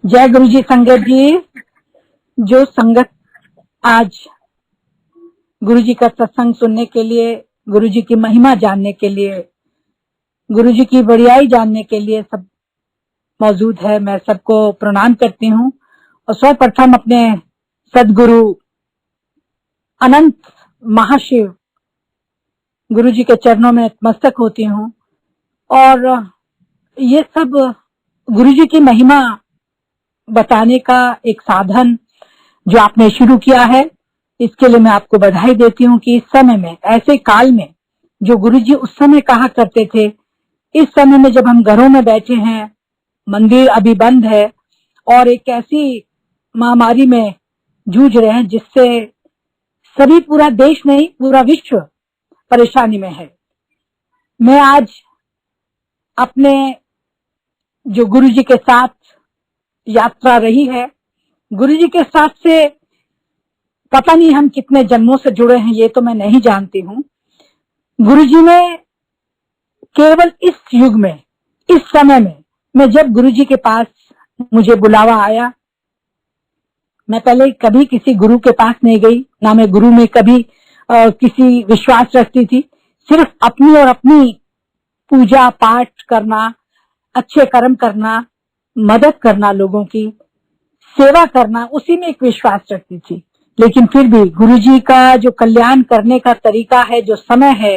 जय गुरु जी। संगत जी, जो संगत आज गुरु जी का सत्संग सुनने के लिए, गुरु जी की महिमा जानने के लिए, गुरु जी की बड़ाई जानने के लिए सब मौजूद है, मैं सबको प्रणाम करती हूँ। और सर्वप्रथम अपने सदगुरु अनंत महाशिव गुरु जी के चरणों में नतमस्तक होती हूँ। और ये सब गुरु जी की महिमा बताने का एक साधन जो आपने शुरू किया है, इसके लिए मैं आपको बधाई देती हूँ कि इस समय में, ऐसे काल में, जो गुरुजी उस समय कहा करते थे, इस समय में जब हम घरों में बैठे हैं, मंदिर अभी बंद है और एक ऐसी महामारी में जूझ रहे हैं जिससे सभी, पूरा देश नहीं पूरा विश्व परेशानी में है। मैं आज अपने जो गुरुजी के साथ यात्रा रही है, गुरुजी के साथ से पता नहीं हम कितने जन्मों से जुड़े हैं, ये तो मैं नहीं जानती हूँ। गुरुजी ने केवल इस युग में, इस समय में, मैं जब गुरुजी के पास मुझे बुलावा आया, मैं पहले कभी किसी गुरु के पास नहीं गई, ना मैं गुरु में कभी किसी विश्वास रखती थी। सिर्फ अपनी और अपनी पूजा पाठ करना, अच्छे कर्म करना, मदद करना, लोगों की सेवा करना, उसी में एक विश्वास रखती थी। लेकिन फिर भी गुरुजी का जो कल्याण करने का तरीका है, जो समय है,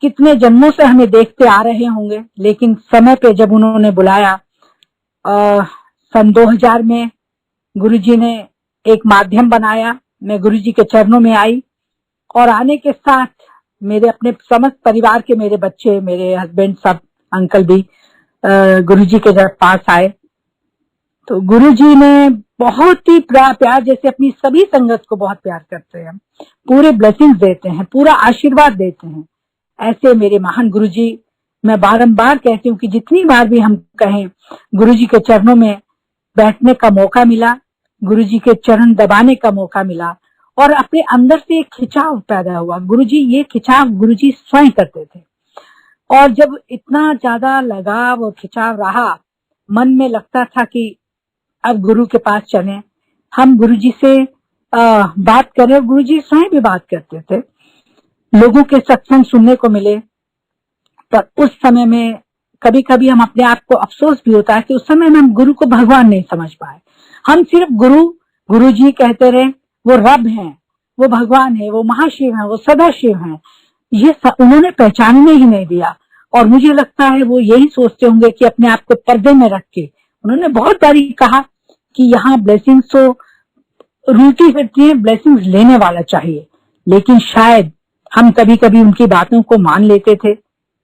कितने जन्मों से हमें देखते आ रहे होंगे, लेकिन समय पे जब उन्होंने बुलाया, सन 2000 में गुरुजी ने एक माध्यम बनाया, मैं गुरुजी के चरणों में आई और आने के साथ मेरे अपने समस्त परिवार के, मेरे बच्चे, मेरे हस्बैंड, सब अंकल भी गुरुजी के पास आए। तो गुरुजी ने बहुत ही प्यार, जैसे अपनी सभी संगत को बहुत प्यार करते हैं, पूरे ब्लेसिंग्स देते हैं, पूरा आशीर्वाद देते हैं। ऐसे मेरे महान गुरुजी, मैं बारंबार कहती हूँ कि जितनी बार भी हम कहें, गुरुजी के चरणों में बैठने का मौका मिला, गुरुजी के चरण दबाने का मौका मिला और अपने अंदर से एक खिंचाव पैदा हुआ। गुरुजी, ये खिंचाव गुरुजी स्वयं करते थे। और जब इतना ज्यादा लगाव और खिंचाव रहा, मन में लगता था कि अब गुरु के पास चलें, हम गुरुजी से बात करें। गुरुजी स्वयं भी बात करते थे, लोगों के सत्संग सुनने को मिले। पर उस समय में कभी कभी हम अपने आप को अफसोस भी होता है कि उस समय में हम गुरु को भगवान नहीं समझ पाए। हम सिर्फ गुरु जी कहते रहे, वो रब हैं, वो भगवान है, वो महाशिव हैं, वो सदाशिव हैं, ये उन्होंने पहचानने ही नहीं दिया। और मुझे लगता है वो यही सोचते होंगे कि अपने आप को पर्दे में रख के, उन्होंने बहुत बारी कहा कि यहाँ ब्लेसिंग्स तो रूठी फिरती है, ब्लेसिंग्स लेने वाला चाहिए। लेकिन शायद हम कभी कभी उनकी बातों को मान लेते थे,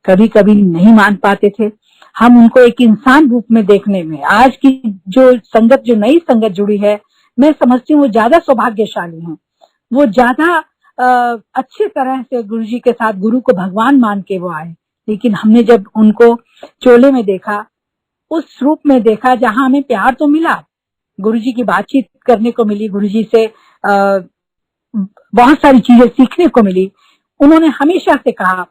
कभी कभी नहीं मान पाते थे। हम उनको एक इंसान रूप में देखने में, आज की जो संगत, जो नई संगत जुड़ी है, मैं समझती हूँ वो ज्यादा सौभाग्यशाली हैं। वो ज्यादा अच्छे तरह से गुरुजी के साथ गुरु को भगवान मान के वो आए। लेकिन हमने जब उनको चोले में देखा, उस रूप में देखा जहां हमें प्यार तो मिला, गुरुजी की बातचीत करने को मिली, गुरुजी से बहुत सारी चीजें सीखने को मिली। उन्होंने हमेशा से कहा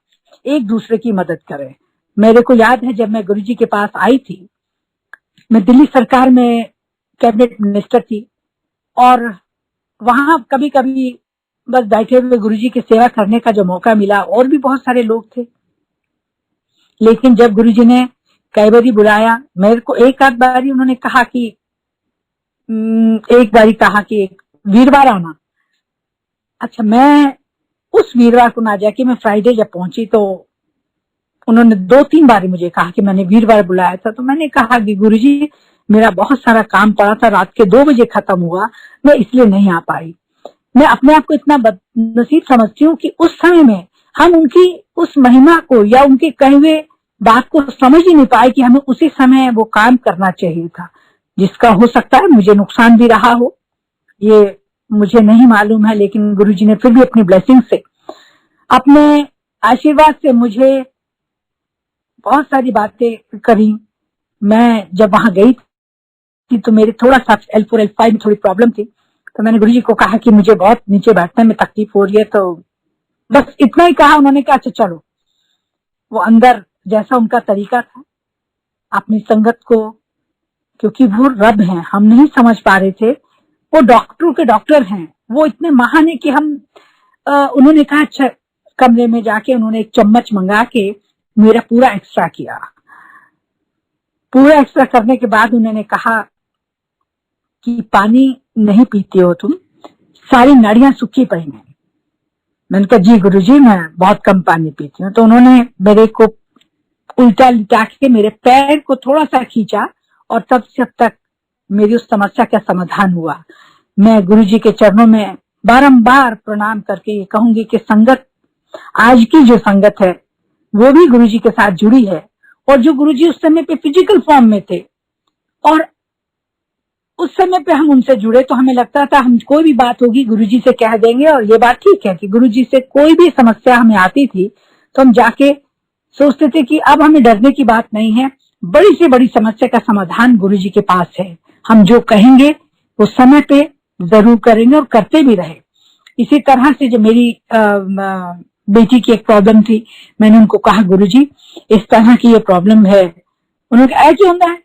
एक दूसरे की मदद करें। मेरे को याद है जब मैं गुरुजी के पास आई थी, मैं दिल्ली सरकार में कैबिनेट मिनिस्टर थी और वहां कभी कभी बस बैठे हुए गुरुजी की सेवा करने का जो मौका मिला, और भी बहुत सारे लोग थे। लेकिन जब गुरुजी ने कई बारी बुलाया, मेरे को एक आध बारी उन्होंने कहा कि एक बारी कहा कि एक वीरवार आना। अच्छा, मैं उस वीरवार को ना जाके मैं फ्राइडे जब पहुंची तो उन्होंने 2-3 बार मुझे कहा कि मैंने वीरवार बुलाया था। तो मैंने कहा कि गुरुजी, मेरा बहुत सारा काम पड़ा था, रात के 2 बजे खत्म हुआ, मैं इसलिए नहीं आ पाई। मैं अपने आप को इतना बदनसीब समझती हूँ कि उस समय में हम उनकी उस महिमा को या उनके कहे हुए बात को समझ ही नहीं पाए कि हमें उसी समय वो काम करना चाहिए था, जिसका हो सकता है मुझे नुकसान भी रहा हो, ये मुझे नहीं मालूम है। लेकिन गुरुजी ने फिर भी अपनी ब्लेसिंग से, अपने आशीर्वाद से मुझे बहुत सारी बातें करी। मैं जब वहां गई थी तो मेरे थोड़ा सा L4 L5 में थोड़ी प्रॉब्लम थी, तो मैंने गुरुजी को कहा कि मुझे बहुत नीचे बैठने में तकलीफ हो रही है। तो बस इतना ही कहा, उन्होंने कहा अच्छा चलो। वो अंदर जैसा उनका तरीका था, अपनी संगत को क्योंकि वो रब हैं, हम नहीं समझ पा रहे थे। वो डॉक्टरों के डॉक्टर हैं, वो इतने महान है कि हम उन्होंने कहा अच्छा, कमरे में जाके उन्होंने एक चम्मच मंगा के मेरा पूरा एक्सरा किया। पूरा एक्सरा करने के बाद उन्होंने कहा कि पानी नहीं पीती हो तुम, सारी नाड़ियां सूखी पड़ी हैं। मैंने कहा जी गुरुजी मैं बहुत कम पानी पीती हूँ। तो उन्होंने मेरे को उल्टा लिटा के मेरे पैर को थोड़ा सा खींचा और तब से अब तक मेरी उस समस्या का समाधान हुआ। मैं गुरुजी के चरणों में बारंबार प्रणाम करके ये कहूंगी कि संगत, आज की जो संगत है वो भी गुरुजी के साथ जुड़ी है, और जो गुरुजी उस समय पे फिजिकल फॉर्म में थे और उस समय पे हम उनसे जुड़े तो हमें लगता था हम कोई भी बात होगी गुरुजी से कह देंगे। और ये बात ठीक है कि गुरुजी से कोई भी समस्या हमें आती थी तो हम जाके सोचते थे कि अब हमें डरने की बात नहीं है, बड़ी से बड़ी समस्या का समाधान गुरुजी के पास है, हम जो कहेंगे वो समय पे जरूर करेंगे और करते भी रहे। इसी तरह से जो मेरी बेटी की एक प्रॉब्लम थी, मैंने उनको कहा गुरुजी इस तरह की ये प्रॉब्लम है। उन्होंने कहा ऐसे होता है,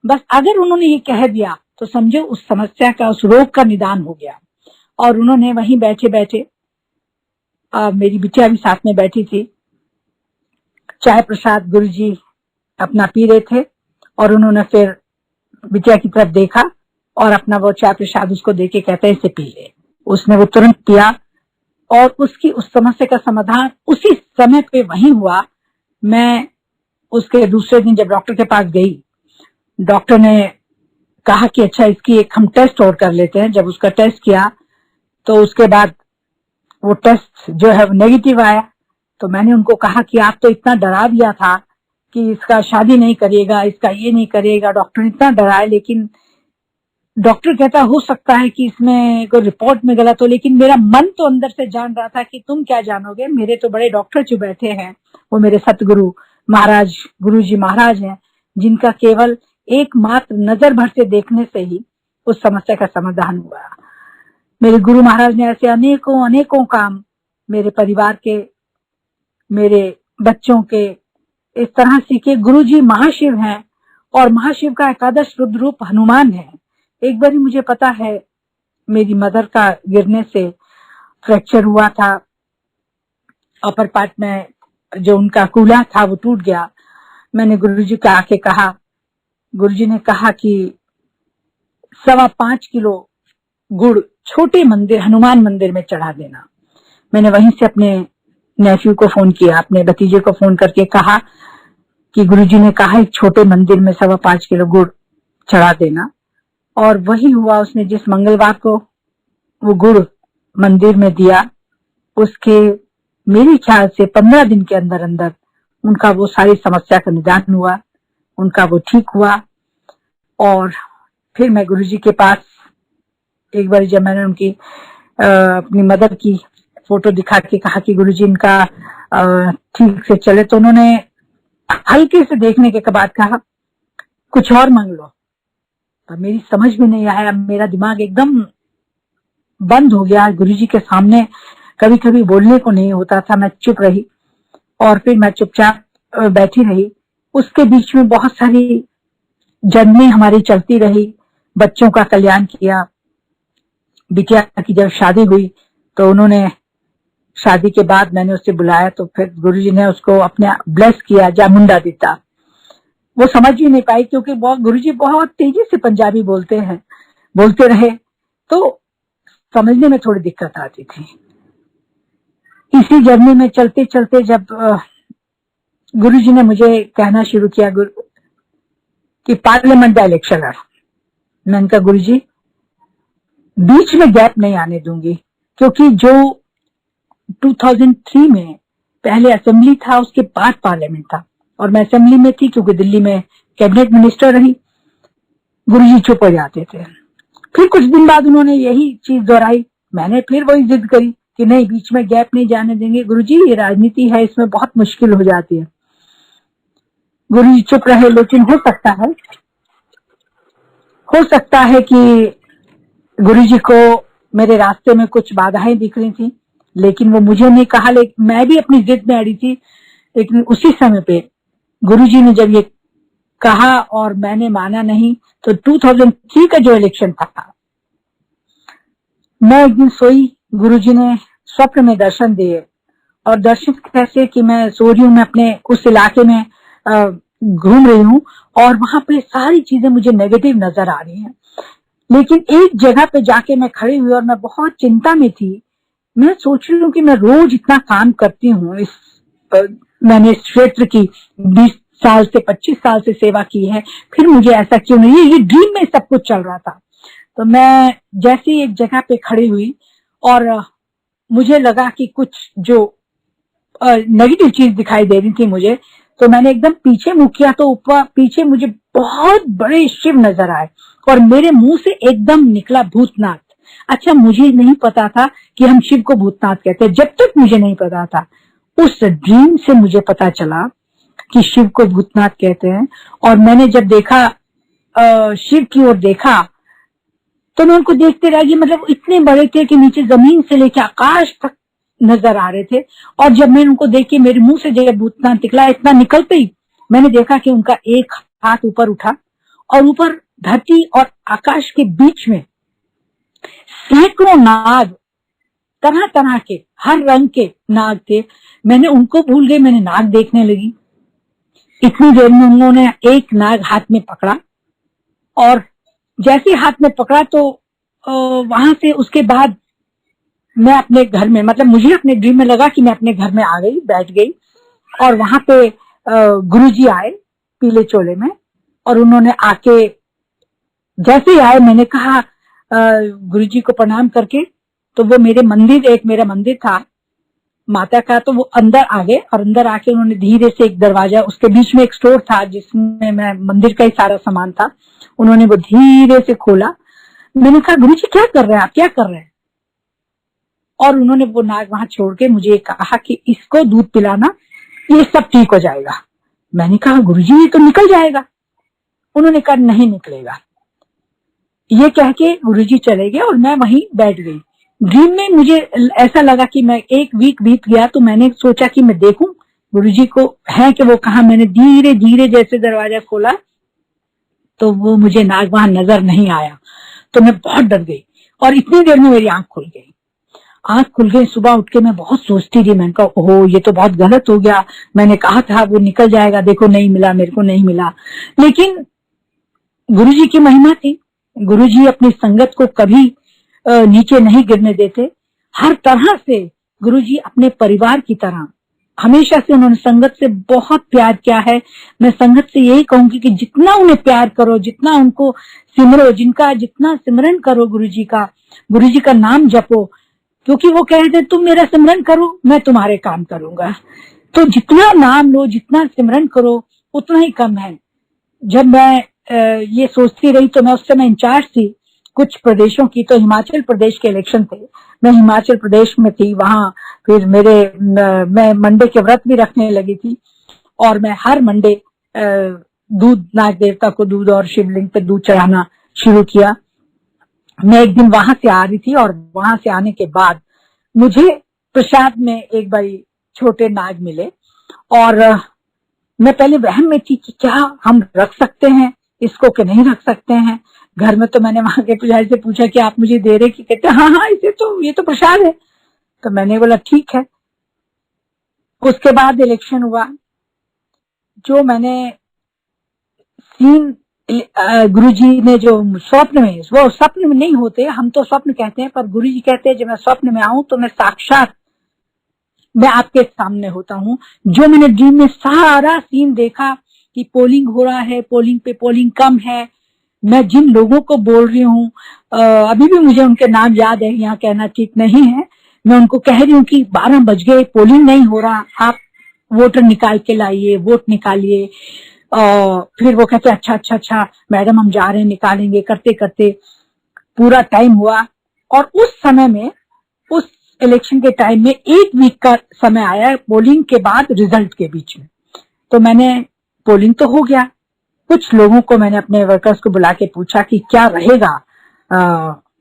बस अगर उन्होंने ये कह दिया तो समझो उस समस्या का, उस रोग का निदान हो गया। और उन्होंने वहीं बैठे बैठे, मेरी बिटिया भी साथ में बैठी थी, चाय प्रसाद गुरुजी अपना पी रहे थे और उन्होंने फिर बिटिया की तरफ देखा और अपना वो चाय प्रसाद उसको देके कहते इसे पी ले। उसने वो तुरंत पिया और उसकी उस समस्या का समाधान उसी समय पे वहीं हुआ। मैं उसके दूसरे दिन जब डॉक्टर के पास गई, डॉक्टर ने कहा कि अच्छा इसकी एक हम टेस्ट और कर लेते हैं। जब उसका टेस्ट किया तो उसके बाद वो टेस्ट जो है नेगेटिव आया। तो मैंने उनको कहा कि आप तो इतना डरा दिया था कि इसका शादी नहीं करिएगा, इसका ये नहीं करिएगा, डॉक्टर ने इतना डराया। लेकिन डॉक्टर कहता हो सकता है कि इसमें कोई रिपोर्ट में गलत हो, लेकिन मेरा मन तो अंदर से जान रहा था कि तुम क्या जानोगे, मेरे तो बड़े डॉक्टर जो बैठे हैं वो मेरे सतगुरु महाराज गुरुजी महाराज हैं, जिनका केवल एकमात्र नजर भर से देखने से ही उस समस्या का समाधान हुआ। मेरे गुरु महाराज ने ऐसे अनेकों अनेकों काम मेरे परिवार के, मेरे बच्चों के इस तरह सीखे। गुरुजी महाशिव हैं और महाशिव का एकादश रुद्र रूप हनुमान है। एक बार मुझे पता है मेरी मदर का गिरने से फ्रैक्चर हुआ था, अपर पार्ट में जो उनका कूल्हा था वो टूट गया। मैंने गुरुजी का आके कहा, गुरुजी ने कहा कि 5.25 किलो गुड़ छोटे मंदिर हनुमान मंदिर में चढ़ा देना। मैंने वहीं से अपने नेफ्यू को फोन किया, अपने भतीजे को फोन करके कहा कि गुरुजी ने कहा एक छोटे मंदिर में 5.25 किलो गुड़ चढ़ा देना। और वही हुआ। उसने जिस मंगलवार को वो गुड़ मंदिर में दिया, उसके मेरे ख्याल से 15 दिन के अंदर अंदर उनका वो सारी समस्या का निदान हुआ, उनका वो ठीक हुआ। और फिर मैं गुरुजी के पास एक बार जब मैंने उनकी अपनी मदर की फोटो दिखा के कहा कि गुरुजी इनका ठीक से चले, तो उन्होंने हल्के से देखने के बाद कहा कुछ और मांग लो। पर मेरी समझ में नहीं आया, मेरा दिमाग एकदम बंद हो गया। गुरुजी के सामने कभी कभी बोलने को नहीं होता था, मैं चुप रही और फिर मैं चुपचाप बैठी रही। उसके बीच में बहुत सारी जन्में हमारी चलती रही, बच्चों का कल्याण किया। बिटिया की जब शादी हुई तो उन्होंने, शादी के बाद मैंने उसे बुलाया तो फिर गुरुजी ने उसको अपने ब्लेस किया, जामुंडा दिता। वो समझ ही नहीं पाई क्योंकि गुरुजी बहुत तेजी से पंजाबी बोलते हैं, बोलते रहे तो समझने में थोड़ी दिक्कत आती थी। इसी जर्नी में चलते चलते जब गुरुजी ने मुझे कहना शुरू किया कि पार्लियामेंट का इलेक्शन है, मैंने कहा गुरुजी बीच में गैप नहीं आने दूंगी, क्योंकि जो 2003 में पहले असेंबली था उसके बाद पार्लियामेंट था और मैं असेंबली में थी क्योंकि दिल्ली में कैबिनेट मिनिस्टर रही। गुरुजी चुप हो जाते थे। फिर कुछ दिन बाद उन्होंने यही चीज दोहराई, मैंने फिर वही जिद करी कि नहीं बीच में गैप नहीं जाने देंगे गुरुजी, ये राजनीति है, इसमें बहुत मुश्किल हो जाती है। गुरुजी चुप रहे। लेकिन हो सकता है कि गुरुजी को मेरे रास्ते में कुछ बाधाएं दिख रही थी, लेकिन वो मुझे नहीं कहा, लेकिन मैं भी अपनी जिद में अड़ी थी। लेकिन उसी समय पे गुरुजी ने जब ये कहा और मैंने माना नहीं। तो 2003 का जो इलेक्शन था, मैं एक दिन सोई, गुरुजी ने स्वप्न में दर्शन दिए। और दर्शन कैसे कि मैं सो रही हूँ, मैं अपने उस इलाके में घूम रही हूँ और वहां पे सारी चीजें मुझे नेगेटिव नजर आ रही हैं। लेकिन एक जगह पे जाके मैं खड़ी हुई और मैं बहुत चिंता में थी। मैं सोच रही हूँ कि मैं रोज इतना काम करती हूँ, मैंने इस क्षेत्र की 20 साल से 25 साल से सेवा की है, फिर मुझे ऐसा क्यों नहीं है। ये ड्रीम में सब कुछ चल रहा था। तो मैं जैसे ही एक जगह पे खड़ी हुई और मुझे लगा कि कुछ जो नेगेटिव चीज दिखाई दे रही थी मुझे, तो मैंने एकदम पीछे मुंह किया तो ऊपर पीछे मुझे बहुत बड़े शिव नजर आए और मेरे मुंह से एकदम निकला भूतनाथ। अच्छा, मुझे नहीं पता था कि हम शिव को भूतनाथ कहते हैं, जब तक मुझे नहीं पता था। उस ड्रीम से मुझे पता चला कि शिव को भूतनाथ कहते हैं। और मैंने जब देखा, शिव की ओर देखा, तो मैं उनको देखते रह गई। मतलब इतने बड़े थे कि नीचे जमीन से लेकर आकाश तक नजर आ रहे थे। और जब मैं उनको देखी, मेरे मुंह से जब भूतनाथ निकला, इतना निकलते ही मैंने देखा कि उनका एक हाथ ऊपर उठा और ऊपर धरती और आकाश के बीच में सैकड़ों नाग, तरह तरह के, हर रंग के नाग थे। मैंने उनको भूल गई, मैंने नाग देखने लगी। इतनी देर में उन्होंने एक नाग हाथ में पकड़ा और जैसे हाथ में पकड़ा तो वहां से उसके बाद मैं अपने घर में, मतलब मुझे अपने ड्रीम में लगा कि मैं अपने घर में आ गई, बैठ गई। और वहां पे गुरुजी आए पीले चोले में और उन्होंने आके जैसे ही आए, मैंने कहा गुरुजी को प्रणाम करके, तो वो मेरे मंदिर, एक मेरा मंदिर था माता का, तो वो अंदर आ गए और अंदर आके उन्होंने धीरे से एक दरवाजा, उसके बीच में एक स्टोर था जिसमें मैं मंदिर का ही सारा सामान था, उन्होंने वो धीरे से खोला। मैंने कहा गुरुजी क्या कर रहे हैं आप, क्या कर रहे हैं? और उन्होंने वो नाग वहां छोड़ के मुझे कहा कि इसको दूध पिलाना, ये सब ठीक हो जाएगा। मैंने कहा गुरुजी ये तो निकल जाएगा। उन्होंने कहा नहीं निकलेगा। ये कह के गुरुजी चले गए और मैं वहीं बैठ गई। ड्रीम में मुझे ऐसा लगा कि मैं, एक वीक बीत गया तो मैंने सोचा कि मैं देखूं गुरुजी को है कि वो कहा। मैंने धीरे धीरे जैसे दरवाजा खोला तो वो मुझे नाग वहां नजर नहीं आया। तो मैं बहुत डर गई और इतनी देर में मेरी आंख खुल गई। आंख खुल गई, सुबह उठ के मैं बहुत सोचती रही। मैंने कहा ओहो ये तो बहुत गलत हो गया, मैंने कहा था वो निकल जाएगा, देखो नहीं मिला, मेरे को नहीं मिला। लेकिन गुरुजी की महिमा थी। गुरुजी अपनी संगत को कभी नीचे नहीं गिरने देते। हर तरह से गुरुजी अपने परिवार की तरह, हमेशा से उन्होंने संगत से बहुत प्यार किया है। मैं संगत से यही कहूंगी कि जितना उन्हें प्यार करो, जितना उनको सिमरो, जिनका जितना सिमरन करो गुरुजी का नाम जपो, क्योंकि वो कहते तुम मेरा सिमरन करो मैं तुम्हारे काम करूंगा। तो जितना नाम लो, जितना सिमरन करो, उतना ही कम है। जब मैं ये सोचती रही तो मैं उस समय इंचार्ज थी कुछ प्रदेशों की, तो हिमाचल प्रदेश के इलेक्शन थे, मैं हिमाचल प्रदेश में थी। वहां फिर मैं मंडे के व्रत भी रखने लगी थी और मैं हर मंडे दूध, नाग देवता को दूध और शिवलिंग पे दूध चढ़ाना शुरू किया। मैं एक दिन वहां से आ रही थी और वहां से आने के बाद मुझे प्रसाद में एक बारी छोटे नाग मिले और मैं पहले वहम में थी कि क्या हम रख सकते हैं इसको कि नहीं रख सकते हैं। घर में तो मैंने वहां के पुजारी से पूछा कि आप मुझे दे रहे कि, कहते हाँ इसे तो, ये तो प्रसाद है। तो मैंने बोला ठीक है। उसके बाद इलेक्शन हुआ। जो मैंने सीन गुरुजी ने जो स्वप्न में, वो स्वप्न में नहीं होते, हम तो स्वप्न कहते हैं, पर गुरुजी कहते हैं जब मैं स्वप्न में आऊं तो मैं साक्षात मैं आपके सामने होता हूँ। जो मैंने ड्रीम में सारा सीन देखा कि पोलिंग हो रहा है, पोलिंग पे पोलिंग कम है, मैं जिन लोगों को बोल रही हूँ, अभी भी मुझे उनके नाम याद है, यहाँ कहना ठीक नहीं है, मैं उनको कह रही हूँ कि 12 बज गए, पोलिंग नहीं हो रहा, आप वोटर निकाल के लाइए, वोट निकालिए। फिर वो कहते अच्छा अच्छा अच्छा मैडम हम जा रहे हैं, निकालेंगे। करते करते पूरा टाइम हुआ और उस समय में, उस इलेक्शन के टाइम में 1 वीक का समय आया पोलिंग के बाद रिजल्ट के बीच में। तो मैंने, पोलिंग तो हो गया, कुछ लोगों को मैंने अपने वर्कर्स को बुला के पूछा कि क्या रहेगा,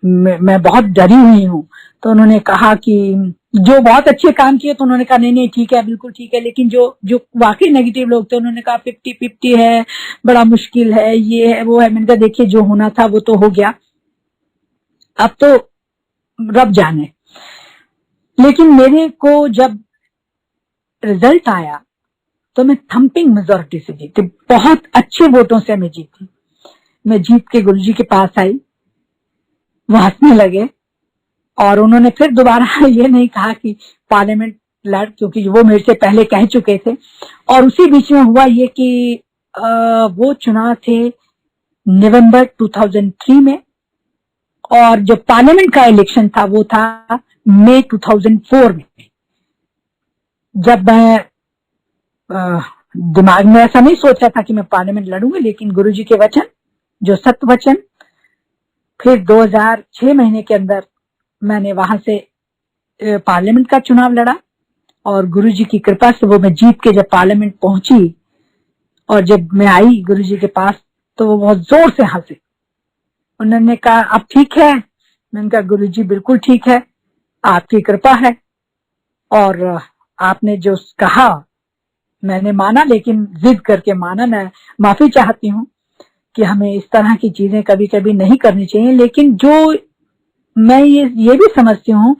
मैं बहुत डरी हुई हूँ। तो उन्होंने कहा कि जो बहुत अच्छे काम किए तो उन्होंने कहा नहीं नहीं ठीक है, बिल्कुल ठीक है, लेकिन जो जो वाकई नेगेटिव लोग थे उन्होंने कहा 50-50 है, बड़ा मुश्किल है, ये है वो है। मैंने कहा देखिए जो होना था वो तो हो गया, अब तो रब जाने। लेकिन मेरे को जब रिजल्ट आया तो मैं थम्पिंग मेजोरिटी से जीती, बहुत अच्छे वोटों से मैं जीती। मैं जीत के गुरुजी के पास आई, वो हंसने लगे और उन्होंने फिर दोबारा ये नहीं कहा कि पार्लियामेंट लड़, क्योंकि वो मेरे से पहले कह चुके थे। और उसी बीच में हुआ ये कि वो चुनाव थे नवंबर 2003 में, और जो पार्लियामेंट का इलेक्शन था वो था मई 2004 में। जब मैं दिमाग में ऐसा नहीं सोचा था कि मैं पार्लियामेंट लड़ूंगी, लेकिन गुरुजी के वचन, जो सत्य वचन, फिर 2006 महीने के अंदर मैंने वहां से पार्लियामेंट का चुनाव लड़ा और गुरुजी की कृपा से वो मैं जीत के जब पार्लियामेंट पहुंची और जब मैं आई गुरुजी के पास तो वो बहुत जोर से हंसे। उन्होंने कहा अब ठीक है? मैंने कहा गुरुजी बिल्कुल ठीक है, आपकी कृपा है और आपने जो कहा मैंने माना, लेकिन जिद करके माना। मैं माफी चाहती हूँ कि हमें इस तरह की चीजें कभी कभी नहीं करनी चाहिए, लेकिन जो मैं ये भी समझती हूँ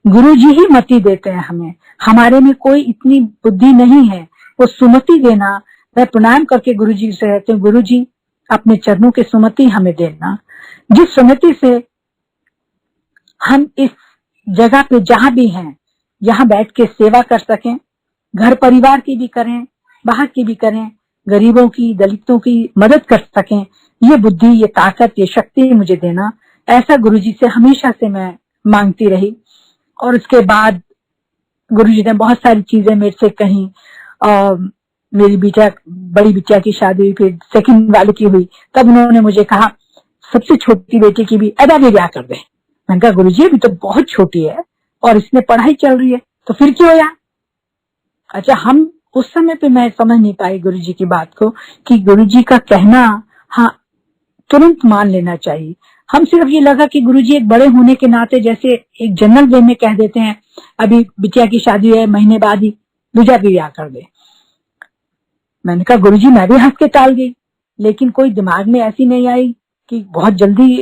गुरुजी ही मति देते हैं हमें, हमारे में कोई इतनी बुद्धि नहीं है वो सुमति देना। मैं प्रणाम करके गुरुजी से कहती हूँ गुरुजी अपने चरणों की सुमति हमें देना, जिस सुमति से हम इस जगह पे जहां भी हैं यहाँ बैठ के सेवा कर सकें, घर परिवार की भी करें, बाहर की भी करें, गरीबों की दलितों की मदद कर सकें। ये बुद्धि, ये ताकत, ये शक्ति मुझे देना, ऐसा गुरुजी से हमेशा से मैं मांगती रही। और उसके बाद गुरुजी ने बहुत सारी चीजें मेरे से कही। मेरी बड़ी बिटिया की शादी हुई, फिर सेकंड वाले की हुई, तब उन्होंने मुझे कहा सबसे छोटी बेटी की भी अदा भी ब्याह कर दे। मैंने कहा गुरुजी अभी तो बहुत छोटी है और इसमें पढ़ाई चल रही है तो फिर क्यों यार। अच्छा, हम उस समय पे मैं समझ नहीं पाई गुरुजी की बात को कि गुरुजी का कहना हाँ तुरंत मान लेना चाहिए। हम सिर्फ ये लगा कि गुरुजी एक बड़े होने के नाते जैसे एक जनरल वे में कह देते हैं अभी बिटिया की शादी है महीने बाद ही दूजा भी ब्याह कर दे। मैंने कहा गुरुजी मैं भी हंस के टाल गई, लेकिन कोई दिमाग में ऐसी नहीं आई कि बहुत जल्दी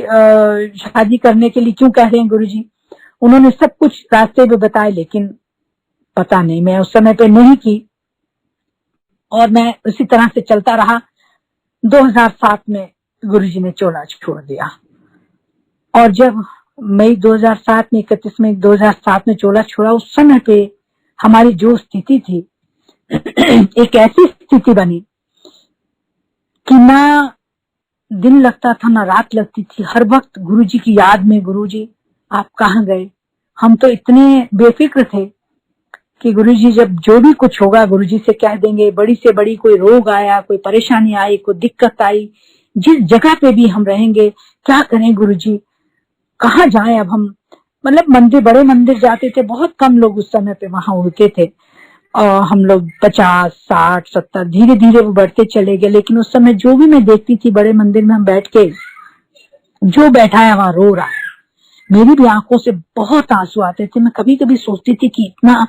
शादी करने के लिए क्यों कह रहे हैं गुरुजी। उन्होंने सब कुछ रास्ते पे बताए, लेकिन पता नहीं मैं उस समय पे नहीं की और मैं उसी तरह से चलता रहा। 2007 में गुरुजी ने चोला छोड़ दिया और जब मई 2007 में 31 मई 2007 में चोला छोड़ा, उस समय पे हमारी जो स्थिति थी एक ऐसी स्थिति बनी कि ना दिन लगता था ना रात लगती थी, हर वक्त गुरुजी की याद में गुरुजी आप कहाँ गए। हम तो इतने बेफिक्र थे कि गुरुजी जब जो भी कुछ होगा गुरुजी से कह देंगे। बड़ी से बड़ी कोई रोग आया, कोई परेशानी आई, कोई दिक्कत आई, जिस जगह पे भी हम रहेंगे क्या करें गुरुजी, कहाँ जाएं अब हम। मतलब मंदिर, बड़े मंदिर जाते थे, बहुत कम लोग उस समय पे वहां होते थे और हम लोग 50, 60, 70 धीरे धीरे वो बढ़ते चले गए। लेकिन उस समय जो भी मैं देखती थी बड़े मंदिर में हम बैठ के, जो बैठा है वहां रो रहा है, मेरी भी आंखों से बहुत आंसू आते थे। मैं कभी कभी सोचती थी कि इतना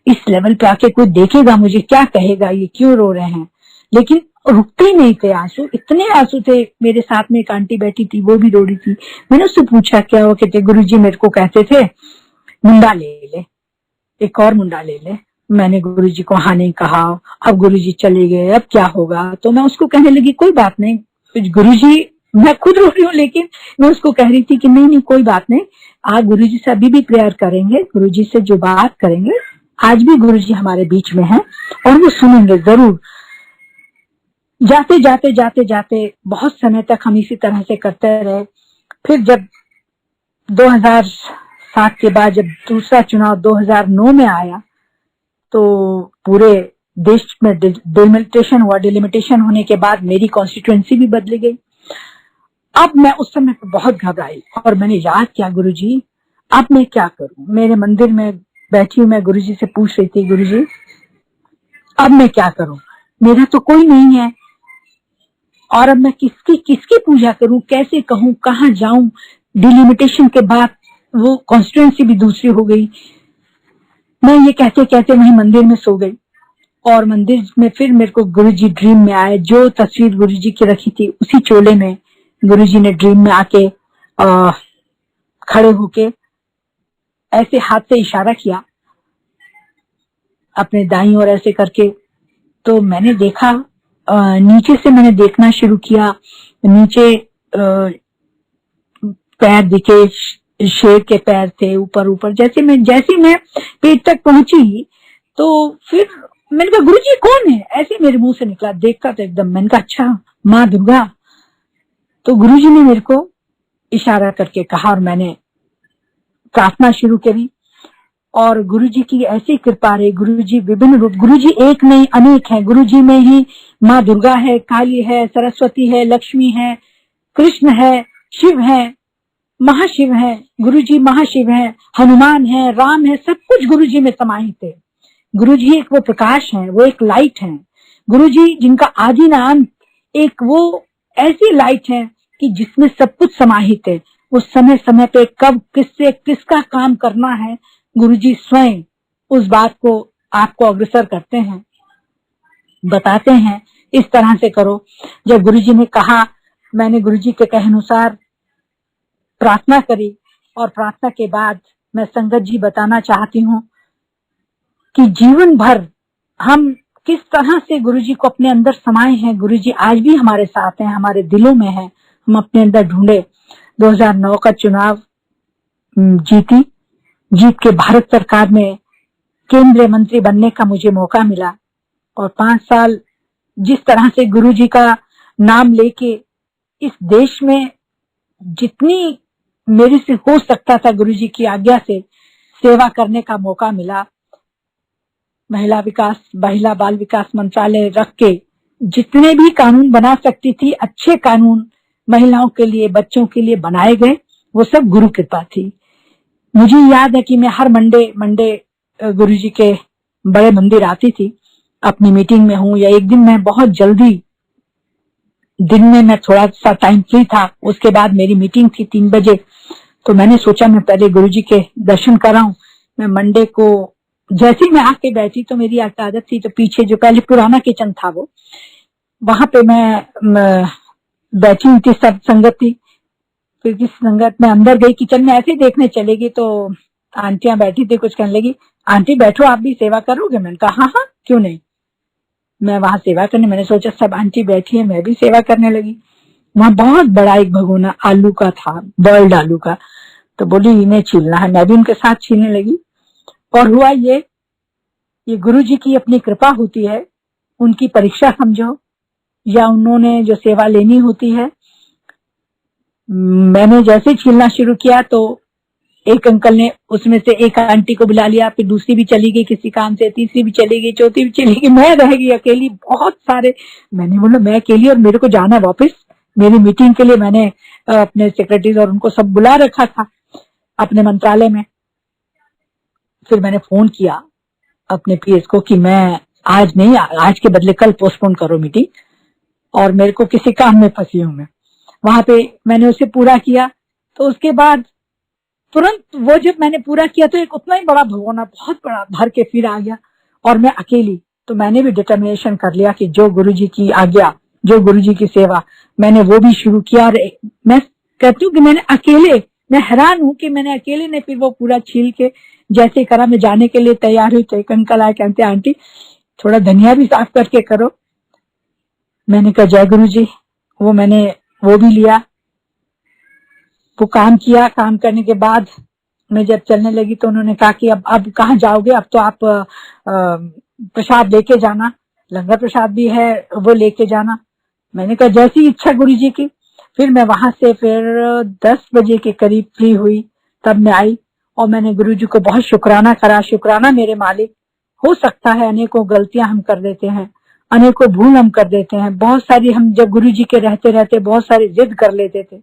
इस लेवल पे आके कोई देखेगा मुझे क्या कहेगा, ये क्यों रो रहे हैं, लेकिन रुकते ही नहीं थे आंसू, इतने आंसू थे। मेरे साथ में एक आंटी बैठी थी, वो भी रो रही थी। मैंने उससे पूछा क्या, वो कहते गुरुजी मेरे को कहते थे मुंडा ले ले, एक और मुंडा ले ले। मैंने गुरुजी को हाँ नहीं कहा। अब गुरुजी चले गए, अब क्या होगा। तो मैं उसको कहने लगी कोई बात नहीं गुरुजी, मैं खुद रो रही हूँ लेकिन मैं उसको कह रही थी कि नहीं नहीं कोई बात नहीं, आज गुरुजी से अभी भी प्रेयर करेंगे, गुरुजी से जो बात करेंगे, आज भी गुरुजी हमारे बीच में हैं और वो सुनेंगे जरूर। जाते जाते जाते जाते बहुत समय तक हम इसी तरह से करते रहे। फिर जब 2007 के बाद जब दूसरा चुनाव 2009 में आया तो पूरे देश में डिलिमिटेशन हुआ। डिलिमिटेशन होने के बाद मेरी कॉन्स्टिट्यूएंसी भी बदली गई। अब मैं उस समय पे बहुत घबराई और मैंने याद किया गुरुजी अब मैं क्या करूं। मेरे मंदिर में बैठी हूं, मैं गुरुजी से पूछ रही थी गुरुजी अब मैं क्या करूं, मेरा तो कोई नहीं है और अब मैं किसकी किसकी पूजा करूं, कैसे कहूं, कहां जाऊं। डिलिमिटेशन के बाद वो कॉन्स्टिट्यूएंसी भी दूसरी हो गई। मैं ये कहते कहते वहीं मंदिर में सो गई। और मंदिर में फिर मेरे को गुरुजी ड्रीम में आए। जो तस्वीर गुरुजी की रखी थी उसी चोले में गुरुजी ने ड्रीम में आके खड़े होके ऐसे हाथ से इशारा किया अपने दाईं ओर ऐसे करके। तो मैंने देखा, नीचे से मैंने देखना शुरू किया। नीचे पैर दिखे, शेर के पैर थे ऊपर ऊपर। जैसे मैं पेट तक पहुंची तो फिर मैंने कहा गुरुजी कौन है, ऐसे मेरे मुंह से निकला। देखा तो एकदम, मैंने कहा अच्छा माँ दुर्गा। तो गुरुजी ने मेरे को इशारा करके कहा और मैंने प्रार्थना शुरू करी। और गुरुजी की ऐसी कृपा रही। गुरुजी विभिन्न रूप, गुरुजी एक नहीं अनेक है। गुरुजी में ही माँ दुर्गा है, काली है, सरस्वती है, लक्ष्मी है, कृष्ण है, शिव है, महाशिव है। गुरुजी महाशिव है, हनुमान है, राम है, सब कुछ गुरुजी में समाहित है। गुरुजी एक वो प्रकाश है, वो एक लाइट है। गुरुजी जिनका आदि ना अंत, एक वो ऐसी लाइट है कि जिसमें सब कुछ समाहित है। उस समय समय पे कब किससे किसका काम करना है, गुरुजी स्वयं उस बात को आपको अग्रसर करते हैं, बताते हैं इस तरह से करो। जब गुरुजी ने कहा, मैंने गुरुजी के कहे अनुसार प्रार्थना करी। और प्रार्थना के बाद मैं संगत जी बताना चाहती हूँ कि जीवन भर हम किस तरह से गुरुजी को अपने अंदर समाये हैं। गुरुजी आज भी हमारे साथ हैं, हमारे दिलों में है। हम अपने अंदर ढूंढे। 2009 का चुनाव जीत के भारत सरकार में केंद्रीय मंत्री बनने का मुझे मौका मिला। और 5 साल जिस तरह से गुरुजी का नाम लेके इस देश में जितनी मेरे से हो सकता था गुरुजी की आज्ञा से सेवा करने का मौका मिला। महिला बाल विकास मंत्रालय रख के जितने भी कानून बना सकती थी, अच्छे कानून महिलाओं के लिए, बच्चों के लिए बनाए गए, वो सब गुरु कृपा थी। मुझे याद है कि मैं हर मंडे गुरुजी के बड़े मंदिर आती थी, अपनी मीटिंग में हूँ। या एक दिन मैं बहुत जल्दी, दिन में मैं थोड़ा सा टाइम फ्री था, उसके बाद मेरी मीटिंग थी 3 बजे। तो मैंने सोचा मैं पहले गुरुजी के दर्शन कराऊं। मैं मंडे को जैसे मैं आके बैठी तो मेरी आदत थी, तो पीछे जो पहले पुराना किचन था वो, वहां पे मैं बैठी हुई थी, सब संगत थी। फिर किस संगत में अंदर गई, किचन में ऐसे देखने चलेगी तो आंटियां बैठी थी, कुछ कहने लगी, आंटी बैठो आप भी सेवा करोगे। मैंने कहा हाँ हाँ क्यों नहीं। मैं वहां सेवा करने, मैंने सोचा सब आंटी बैठी है, मैं भी सेवा करने लगी। वहां बहुत बड़ा एक भगोना आलू का था, बॉइल्ड आलू का। तो बोली इन्हें छीलना है, मैं भी उनके साथ छीलने लगी। और हुआ ये गुरुजी की अपनी कृपा होती है, उनकी परीक्षा समझो, या उन्होंने जो सेवा लेनी होती है। मैंने जैसे छीलना शुरू किया तो एक अंकल ने उसमें से एक आंटी को बुला लिया, फिर दूसरी भी चली गई किसी काम से, तीसरी भी चली गई, चौथी भी चली गई, मैं रह गई अकेली। बहुत सारे, मैंने बोला मैं अकेली और मेरे को जाना वापस मेरी मीटिंग के लिए। मैंने अपने सेक्रेटरीज और उनको सब बुला रखा था अपने मंत्रालय में। फिर मैंने फोन किया अपने पीएस को कि मैं आज नहीं, आज के बदले कल पोस्टपोन करो मीटिंग, और मेरे को किसी काम में फंसी हूं मैं। वहां पे मैंने उसे पूरा किया। तो उसके बाद तुरंत वो जब मैंने पूरा किया तो एक उतना ही बड़ा भगोना बहुत बड़ा भर के फिर आ गया, और मैं अकेली। तो मैंने भी डिटर्मिनेशन कर लिया कि जो गुरुजी की आज्ञा, जो गुरुजी की सेवा, मैंने वो भी शुरू किया। और मैं कहती हूँ कि मैं हैरान हूँ कि मैंने अकेले ने फिर वो पूरा छील के जैसे करा। मैं जाने के लिए तैयार हुई तो एक अंकल आए, कहते आंटी थोड़ा धनिया भी साफ करके करो। मैंने कहा जय गुरुजी। मैंने वो भी लिया, वो काम किया। काम करने के बाद मैं जब चलने लगी तो उन्होंने कहा कि अब कहाँ जाओगे, अब तो आप प्रसाद लेके जाना, लंगर प्रसाद भी है वो लेके जाना। मैंने कहा जैसी इच्छा गुरुजी की। फिर मैं वहां से फिर 10 बजे के करीब फ्री हुई, तब मैं आई और मैंने गुरुजी को बहुत शुक्राना करा। शुक्राना मेरे मालिक, हो सकता है अनेकों गलतियां हम कर देते हैं, अनेकों भूल हम कर देते हैं, बहुत सारी हम जब गुरुजी के रहते रहते बहुत सारी जिद कर लेते थे।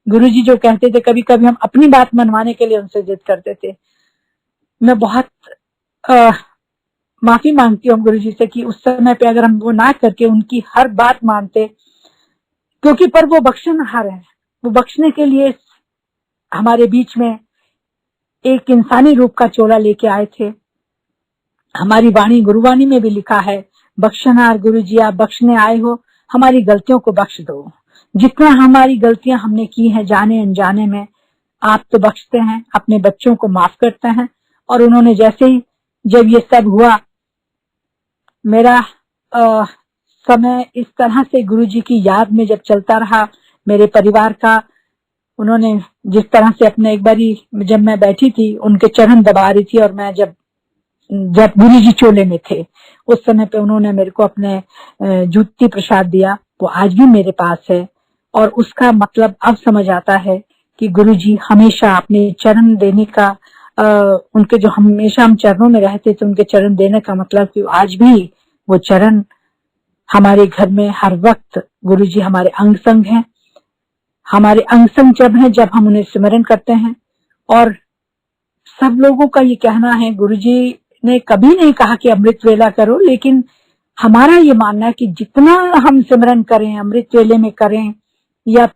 गुरुजी जो कहते थे कभी कभी हम अपनी बात मनवाने के लिए उनसे जिद करते थे। मैं बहुत माफी मांगती हूँ गुरुजी से कि उस समय पे अगर हम वो ना करके उनकी हर बात मानते, क्योंकि पर वो बख्शनहार है, वो बख्शने के लिए हमारे बीच में एक इंसानी रूप का चोला लेके आए थे। हमारी वाणी गुरुवाणी में भी लिखा है, बख्शनार गुरु जी आप बख्शने आए हो, हमारी गलतियों को बख्श दो। जितना हमारी गलतियां हमने की हैं जाने अनजाने में, आप तो बख्शते हैं, अपने बच्चों को माफ करते हैं। और उन्होंने जैसे ही जब ये सब हुआ, मेरा समय इस तरह से गुरु जी की याद में जब चलता रहा, मेरे परिवार का, उन्होंने जिस तरह से अपने, एक बारी जब मैं बैठी थी उनके चरण दबा रही थी, और मैं जब गुरु जी चोले में थे, उस समय पे उन्होंने मेरे को अपने जूती प्रसाद दिया, वो आज भी मेरे पास है। और उसका मतलब अब समझ आता है कि गुरु जी हमेशा अपने चरण देने का, उनके जो हमेशा हम चरणों में रहते थे, उनके चरण देने का मतलब कि आज भी वो चरण हमारे घर में हर वक्त, गुरु जी हमारे अंग संग हैं। हमारे अंग संग जब है, जब हम उन्हें स्मरण करते हैं। और सब लोगों का ये कहना है, गुरु जी ने कभी नहीं कहा कि अमृत वेला करो, लेकिन हमारा ये मानना है कि जितना हम सिमरन करें, अमृत वेले में करें, या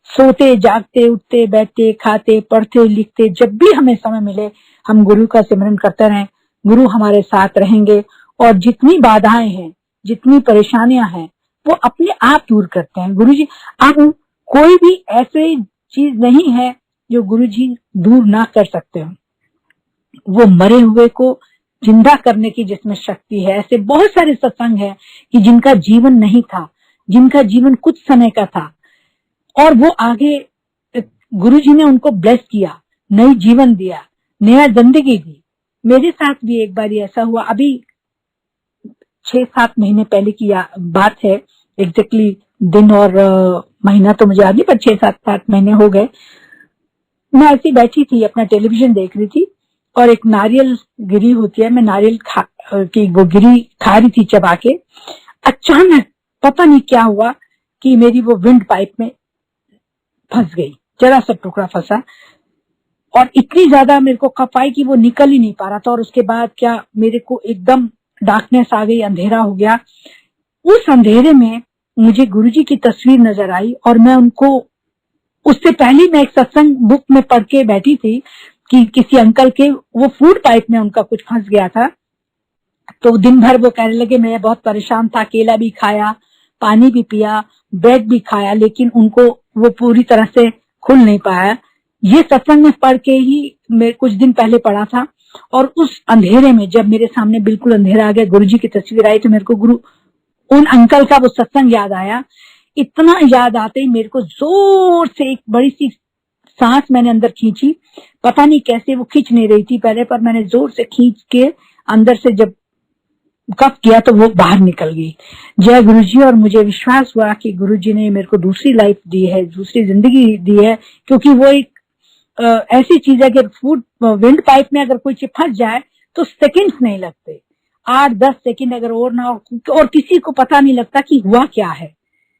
सोते जागते उठते बैठते खाते पढ़ते लिखते, जब भी हमें समय मिले हम गुरु का सिमरन करते रहें, गुरु हमारे साथ रहेंगे। और जितनी बाधाएं हैं, जितनी परेशानियां हैं, वो अपने आप दूर करते हैं गुरु जी। अब कोई भी ऐसी चीज नहीं है जो गुरु जी दूर ना कर सकते हो। वो मरे हुए को जिंदा करने की जिसमें शक्ति है। ऐसे बहुत सारे सत्संग हैं कि जिनका जीवन नहीं था, जिनका जीवन कुछ समय का था, और वो आगे गुरुजी ने उनको ब्लेस किया, नई जीवन दिया, नया जिंदगी दी। मेरे साथ भी एक बार ऐसा हुआ, अभी 6-7 महीने पहले की बात है, एग्जैक्टली दिन और महीना तो मुझे याद नहीं, पर 6-7 महीने हो गए। मैं ऐसी बैठी थी, अपना टेलीविजन देख रही थी, और एक नारियल गिरी होती है, मैं नारियल की वो गिरी खा रही थी चबा के। अचानक पता नहीं क्या हुआ कि मेरी वो विंड पाइप में फंस गई, जरा सा टुकड़ा फंसा, और इतनी ज्यादा मेरे को कफ आई कि वो निकल ही नहीं पा रहा था। और उसके बाद क्या, मेरे को एकदम डार्कनेस आ गई, अंधेरा हो गया। उस अंधेरे में मुझे गुरुजी की तस्वीर नजर आई, और मैं उनको, उससे पहले मैं एक सत्संग बुक में पढ़ के बैठी थी कि किसी अंकल के वो फूड पाइप में उनका कुछ फंस गया था। तो दिन भर वो कहने लगे, मैं बहुत परेशान था, केला भी खाया, पानी भी पिया, ब्रेड भी खाया, लेकिन उनको वो पूरी तरह से खुल नहीं पाया। ये सत्संग में पढ़ के ही मैं कुछ दिन पहले पढ़ा था। और उस अंधेरे में जब मेरे सामने बिल्कुल अंधेरा आ गया, गुरुजी की तस्वीर आई, तो मेरे को उन अंकल का वो सत्संग याद आया। इतना याद आते ही मेरे को जोर से एक बड़ी सी सांस मैंने अंदर खींची, पता नहीं कैसे, वो खींच नहीं रही थी पहले, पर मैंने जोर से खींच के अंदर से जब कफ किया तो वो बाहर निकल गई। जय गुरुजी। और मुझे विश्वास हुआ कि गुरुजी ने मेरे को दूसरी लाइफ दी है, दूसरी जिंदगी दी है, क्योंकि वो एक ऐसी चीज है कि फूड विंड पाइप में अगर कोई चीज फंस जाए तो सेकंड्स नहीं लगते, 8-10 सेकंड अगर और ना हो, और किसी को पता नहीं लगता कि हुआ क्या है,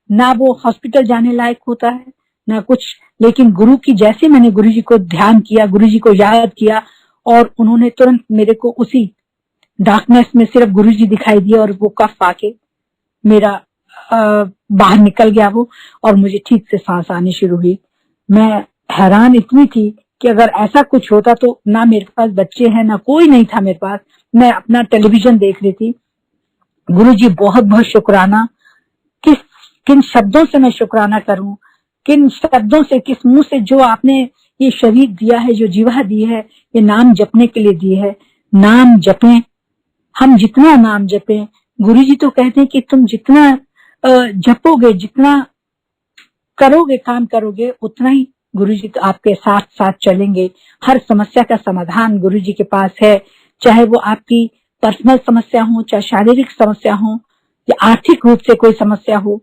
ना वो हॉस्पिटल जाने लायक होता है ना कुछ। लेकिन गुरु की, जैसे मैंने गुरु जी को ध्यान किया, गुरु जी को याद किया, और उन्होंने तुरंत मेरे को उसी डार्कनेस में सिर्फ गुरु जी दिखाई दिए, और वो कफ आके मेरा बाहर निकल गया वो, और मुझे ठीक से सांस आनी शुरू हुई। मैं हैरान इतनी थी कि अगर ऐसा कुछ होता तो, ना मेरे पास बच्चे हैं, ना कोई नहीं था मेरे पास, मैं अपना टेलीविजन देख रही थी। गुरु जी बहुत बहुत शुक्राना। किन शब्दों से मैं शुक्राना करूं, किन शब्दों से, किस मुंह से, जो आपने ये शरीर दिया है, जो जीवा दी है, ये नाम जपने के लिए दी है। नाम जपें, हम जितना नाम जपें, गुरु जी तो कहते हैं कि तुम जितना जपोगे, जितना करोगे, काम करोगे, उतना ही गुरु जी तो आपके साथ साथ चलेंगे। हर समस्या का समाधान गुरु जी के पास है, चाहे वो आपकी पर्सनल समस्या हो, चाहे शारीरिक समस्या हो, या आर्थिक रूप से कोई समस्या हो,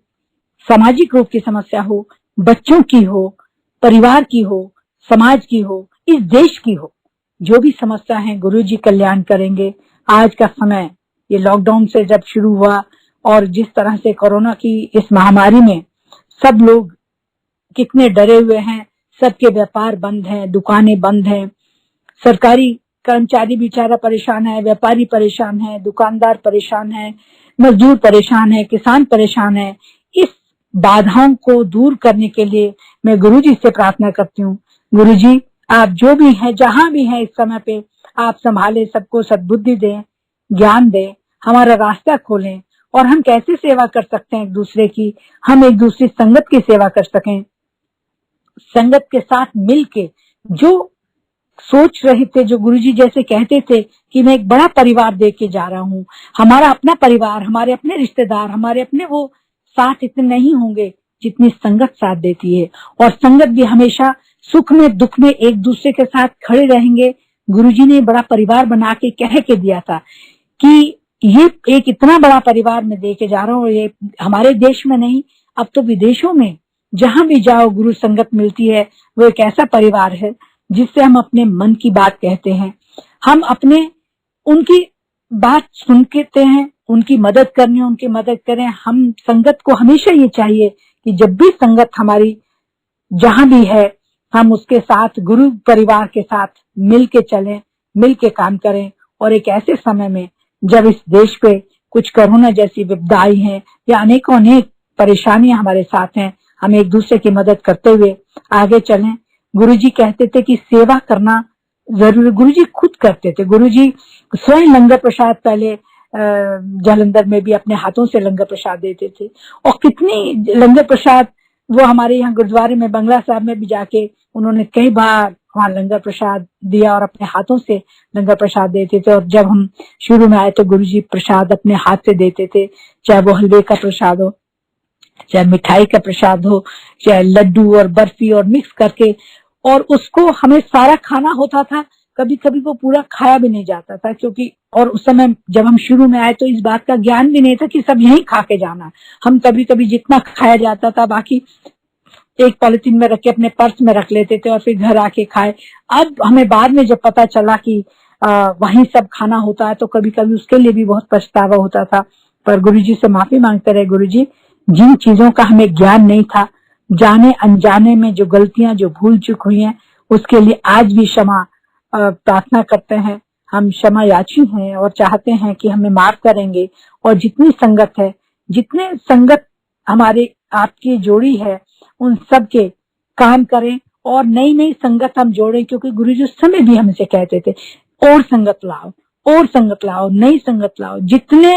सामाजिक रूप की समस्या हो, बच्चों की हो, परिवार की हो, समाज की हो, इस देश की हो, जो भी समस्या है गुरु जी कल्याण करेंगे। आज का समय, ये लॉकडाउन से जब शुरू हुआ, और जिस तरह से कोरोना की इस महामारी में सब लोग कितने डरे हुए हैं, सबके व्यापार बंद हैं, दुकानें बंद हैं, सरकारी कर्मचारी बेचारा परेशान है, व्यापारी परेशान है, दुकानदार परेशान है, मजदूर परेशान है, किसान परेशान है। इस बाधाओं को दूर करने के लिए मैं गुरुजी से प्रार्थना करती हूँ, गुरुजी आप जो भी हैं, जहां भी हैं इस समय पे, आप संभाले, सबको सद्बुद्धि दें, ज्ञान दें, हमारा रास्ता खोलें और हम कैसे सेवा कर सकते हैं एक दूसरे की, हम एक दूसरी संगत की सेवा कर सकें, संगत के साथ मिलके जो सोच रहे थे, जो गुरुजी जैसे कहते थे कि मैं एक बड़ा परिवार दे के जा रहा हूँ, हमारा अपना परिवार, हमारे अपने रिश्तेदार, हमारे अपने वो साथ इतने नहीं होंगे जितनी संगत साथ देती है। और संगत भी हमेशा सुख में दुख में एक दूसरे के साथ खड़े रहेंगे। गुरुजी ने बड़ा परिवार बना के कह के दिया था कि ये एक इतना बड़ा परिवार मैं दे के जा रहा हूँ। ये हमारे देश में नहीं, अब तो विदेशों में जहां भी जाओ गुरु संगत मिलती है। वो एक ऐसा परिवार है जिससे हम अपने मन की बात कहते हैं, हम अपने उनकी बात सुनते हैं, उनकी मदद करनी है उनकी मदद करें। हम संगत को हमेशा ये चाहिए कि जब भी संगत हमारी जहां भी है, हम उसके साथ गुरु परिवार के साथ मिल के चलें, मिल के काम करें। और एक ऐसे समय में जब इस देश पे कुछ कोरोना जैसी विपदाएं हैं या अनेकों अनेक परेशानियां हमारे साथ हैं, हम एक दूसरे की मदद करते हुए आगे चलें। गुरुजी कहते थे कि सेवा करना जरूरी, गुरुजी खुद करते थे। गुरुजी स्वयं लंगर प्रसाद पहले जालंधर में भी अपने हाथों से लंगर प्रसाद देते थे। और कितनी लंगर प्रसाद वो हमारे यहाँ गुरुद्वारे में बंगला साहब में भी जाके उन्होंने कई बार वहां लंगर प्रसाद दिया और अपने हाथों से लंगर प्रसाद देते थे। और जब हम शुरू में आए तो गुरुजी प्रसाद अपने हाथ से देते थे, चाहे वो हलवे का प्रसाद हो, चाहे मिठाई का प्रसाद हो, चाहे लड्डू और बर्फी और मिक्स करके। और उसको हमें सारा खाना होता था, कभी कभी वो पूरा खाया भी नहीं जाता था, क्योंकि और उस समय जब हम शुरू में आए तो इस बात का ज्ञान भी नहीं था कि सब यहीं खा के जाना। हम कभी कभी जितना खाया जाता था बाकी एक पॉलिथीन में रख के अपने पर्स में रख लेते थे और फिर घर आके खाए। अब हमें बाद में जब पता चला कि वहीं सब खाना होता है तो कभी कभी उसके लिए भी बहुत पछतावा होता था। पर गुरुजी से माफी मांगते रहे, गुरुजी जिन चीजों का हमें ज्ञान नहीं था, जाने अनजाने में जो गलतियां जो भूल चूक हुई हैं, उसके लिए आज भी क्षमा प्रार्थना करते हैं। हम क्षमा याची हैं और चाहते हैं कि हमें माफ करेंगे। और जितनी संगत है, जितने संगत हमारे आपकी जोड़ी है, उन सब के काम करें और नई नई संगत हम जोड़ें। क्योंकि गुरुजी उस समय भी हमसे कहते थे और संगत लाओ, और संगत लाओ, नई संगत लाओ। जितने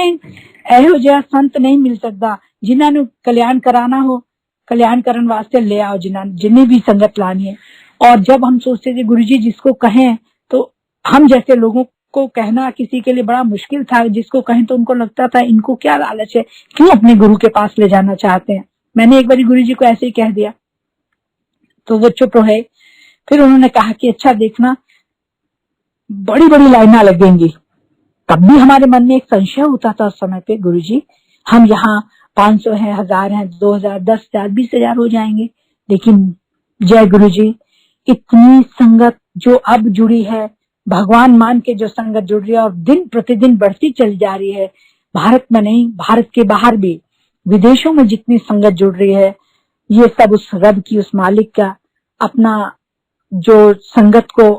एहो जहा संत नहीं मिल सकता, जिन्होंने कल्याण कराना हो कल्याण करने वास्ते ले आओ, जिन्हें भी संगत लानी है। और जब हम सोचते थे गुरुजी जिसको कहें, तो हम जैसे लोगों को कहना किसी के लिए बड़ा मुश्किल था। जिसको कहें तो उनको लगता था इनको क्या लालच है, क्यों अपने गुरु के पास ले जाना चाहते हैं। मैंने एक बार गुरुजी को ऐसे ही कह दिया तो वो चुप रहे। फिर उन्होंने कहा कि अच्छा देखना, बड़ी बड़ी लाइनें लगेंगी। तब भी हमारे मन में एक संशय होता था उस समय पे, गुरुजी हम यहाँ 500 है, 1000 है, 2000, 10,000, 20,000 हो जाएंगे। लेकिन जय गुरुजी, इतनी संगत जो अब जुड़ी है, भगवान मान के जो संगत जुड़ रही है और दिन प्रतिदिन बढ़ती चली जा रही है, भारत में नहीं भारत के बाहर भी विदेशों में जितनी संगत जुड़ रही है, ये सब उस रब की, उस मालिक का अपना जो संगत को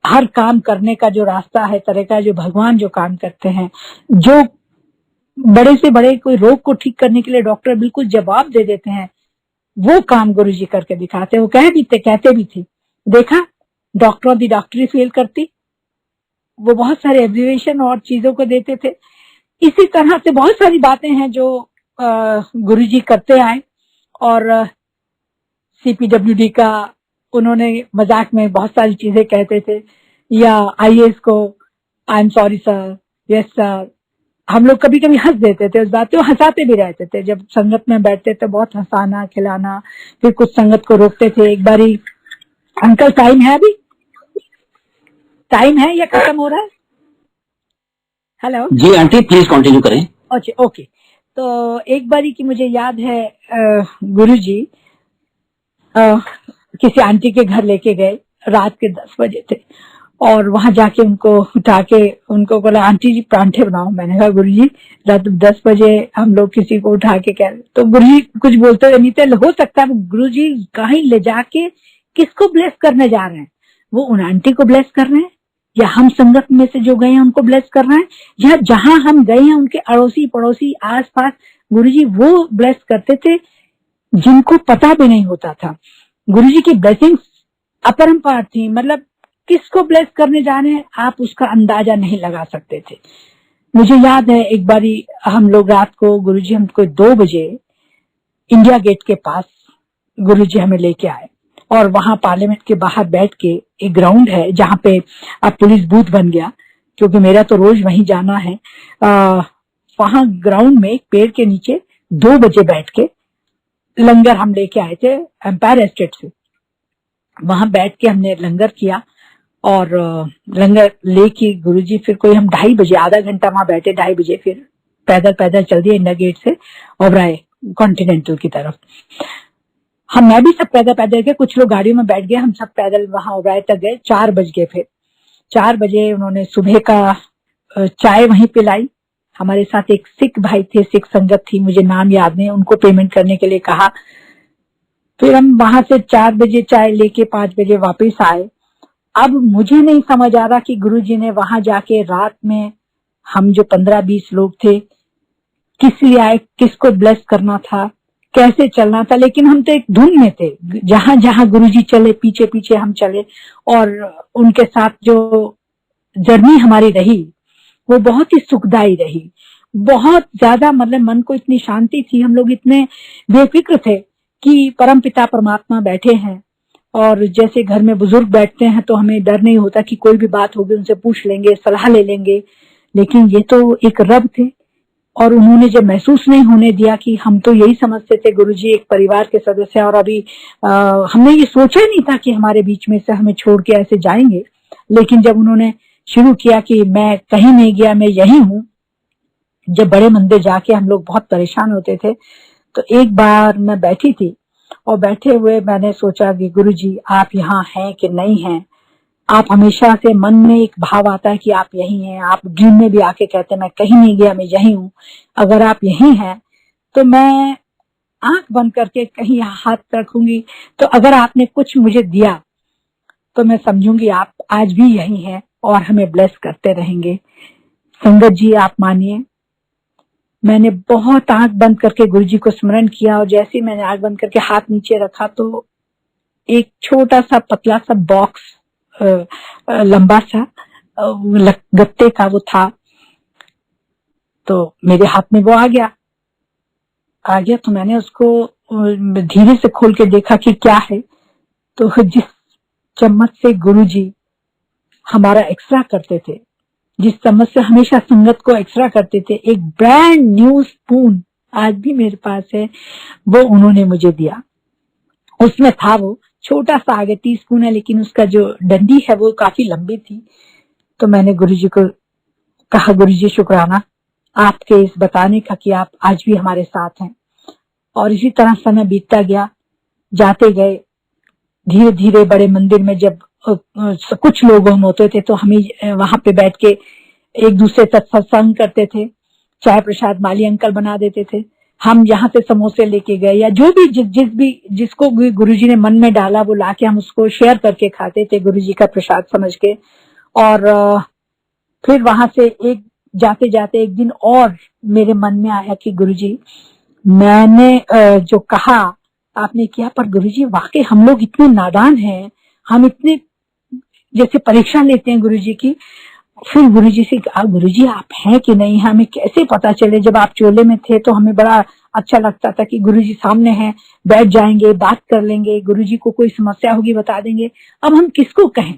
हर काम करने का जो रास्ता है, तरीका, जो भगवान जो काम करते हैं, जो बड़े से बड़े कोई रोग को ठीक करने के लिए डॉक्टर बिल्कुल जवाब दे देते हैं, वो काम गुरुजी करके दिखाते। वो कहते भी थे, देखा डॉक्टरों की डॉक्टरी फेल करती। वो बहुत सारे एब्रिविएशन और चीजों को देते थे। इसी तरह से बहुत सारी बातें हैं जो गुरुजी करते आए। और CPWD का उन्होंने मजाक में बहुत सारी चीजें कहते थे, या IAS को I am sorry sir, yes sir. हम लोग कभी कभी हंस देते थे उस बात को, हंसाते भी रहते थे। जब संगत में बैठते थे बहुत हंसाना खिलाना। फिर कुछ संगत को रोकते थे। एक बारी, अंकल टाइम है, अभी टाइम है या खत्म हो रहा है? Hello ji aunty, please continue करें। अच्छा ओके। तो एक बारी की मुझे याद है, गुरुजी किसी आंटी के घर लेके गए, रात के 10 बजे थे। और वहां जाके उनको उठा के उनको बोला आंटी जी परांठे बनाओ। मैंने कहा गुरुजी रात 10 बजे हम लोग किसी को उठा के कह, तो गुरुजी कुछ बोलते नहीं थे। हो सकता है गुरुजी कहीं ले जाके किसको ब्लेस करने जा रहे हैं, वो उन आंटी को ब्लेस कर रहे हैं या हम संगत में से जो गए हैं उनको ब्लेस कर रहे हैं, या जहां हम गए हैं उनके अड़ोसी पड़ोसी आस पास गुरुजी वो ब्लेस करते थे जिनको पता भी नहीं होता था। गुरुजी की ब्लेसिंग्स अपरंपार थी। मतलब किसको ब्लेस करने जा रहे हैं आप उसका अंदाजा नहीं लगा सकते थे। मुझे याद है एक बारी हम लोग रात को गुरुजी हमको 2 बजे इंडिया गेट के पास गुरुजी हमें लेके आए और वहां पार्लियामेंट के बाहर बैठ के, एक ग्राउंड है जहां पे अब पुलिस बूथ बन गया क्योंकि मेरा तो रोज वहीं जाना है, वहां ग्राउंड में एक पेड़ के नीचे 2 बजे बैठ के लंगर हम लेके आए थे एम्पायर एस्टेट से। वहां बैठ के हमने लंगर किया और लंगर लेके गुरुजी फिर कोई हम 2:30 बजे, आधा घंटा वहां बैठे, 2:30 बजे फिर पैदल पैदल चल दिए इंडिया गेट से ओबराय कॉन्टिनेंटल की तरफ। मैं भी सब पैदल पैदल गए, कुछ लोग गाड़ियों में बैठ गए, हम सब पैदल वहां ओबराय तक गए। 4 बज गए। फिर 4 बजे उन्होंने सुबह का चाय वहीं पिलाई। हमारे साथ एक सिख भाई थे, सिख संगत थी, मुझे नाम याद नहीं, उनको पेमेंट करने के लिए कहा। फिर हम वहां से 4 बजे चाय लेके 5 बजे वापस आए। अब मुझे नहीं समझ आ रहा कि गुरुजी ने वहां जाके रात में हम जो 15-20 लोग थे किस लिए आए, किसको ब्लेस करना था, कैसे चलना था, लेकिन हम तो एक धुन में थे। जहां जहां गुरुजी चले पीछे पीछे हम चले और उनके साथ जो जर्नी हमारी रही वो बहुत ही सुखदायी रही। बहुत ज्यादा मतलब मन को इतनी शांति थी, हम लोग इतने बेफिक्र थे कि परमपिता परमात्मा बैठे हैं और जैसे घर में बुजुर्ग बैठते हैं तो हमें डर नहीं होता कि कोई भी बात होगी उनसे पूछ लेंगे, सलाह ले लेंगे, लेकिन ये तो एक रब थे और उन्होंने जब महसूस नहीं होने दिया कि हम तो यही समझते थे गुरुजी एक परिवार के सदस्य हैं और अभी हमने ये सोचा नहीं था कि हमारे बीच में से हमें छोड़ के ऐसे जाएंगे, लेकिन जब उन्होंने शुरू किया कि मैं कहीं नहीं गया, मैं यही हूँ। जब बड़े मंदिर जाके हम लोग बहुत परेशान होते थे तो एक बार मैं बैठी थी और बैठे हुए मैंने सोचा कि गुरुजी आप यहाँ हैं कि नहीं हैं। आप हमेशा से मन में एक भाव आता है कि आप यही हैं। आप ड्रीम में भी आके कहते हैं मैं कहीं नहीं गया, मैं यही हूँ। अगर आप यही हैं तो मैं आंख बंद करके कहीं हाथ रखूंगी, तो अगर आपने कुछ मुझे दिया तो मैं समझूंगी आप आज भी यही हैं और हमें ब्लेस करते रहेंगे। संगत जी आप मानिए, मैंने बहुत आंख बंद करके गुरुजी को स्मरण किया और जैसे ही मैंने आंख बंद करके हाथ नीचे रखा तो एक छोटा सा पतला सा बॉक्स, लंबा सा गत्ते का वो था, तो मेरे हाथ में वो आ गया। तो मैंने उसको धीरे से खोल के देखा कि क्या है। तो जिस चम्मच से गुरुजी हमारा एक्सरा करते थे, जिस चम्मच से हमेशा संगत को एक्सरा करते थे, एक ब्रांड न्यू स्पून आज भी मेरे पास है, वो उन्होंने मुझे दिया। उसमें था वो छोटा सा, आगे टीस्पून है लेकिन उसका जो डंडी है वो काफी लंबी थी। तो मैंने गुरुजी को कहा गुरुजी शुक्राना आपके इस बताने का कि आप आज भी हमारे साथ हैं। और इसी तरह समय बीतता गया, जाते गए धीरे धीरे बड़े मंदिर में जब कुछ लोग हम होते थे तो हमें वहां पे बैठ के एक दूसरे से सत्संग करते थे, चाय प्रसाद माली अंकल बना देते थे, हम यहाँ से समोसे लेके गए या जो भी जिसको गुरुजी ने मन में डाला वो लाके हम उसको शेयर करके खाते थे गुरुजी का प्रसाद समझ के। और फिर वहां से एक जाते जाते एक दिन और मेरे मन में आया कि गुरुजी मैंने जो कहा आपने किया, पर गुरुजी वाकई हम लोग इतने नादान हैं, हम इतने जैसे परीक्षा लेते हैं गुरुजी की। फिर गुरुजी से कहा गुरुजी आप हैं कि नहीं, हमें कैसे पता चले। जब आप चोले में थे तो हमें बड़ा अच्छा लगता था कि गुरुजी सामने हैं, बैठ जाएंगे, बात कर लेंगे, गुरुजी को कोई समस्या होगी बता देंगे। अब हम किसको कहें।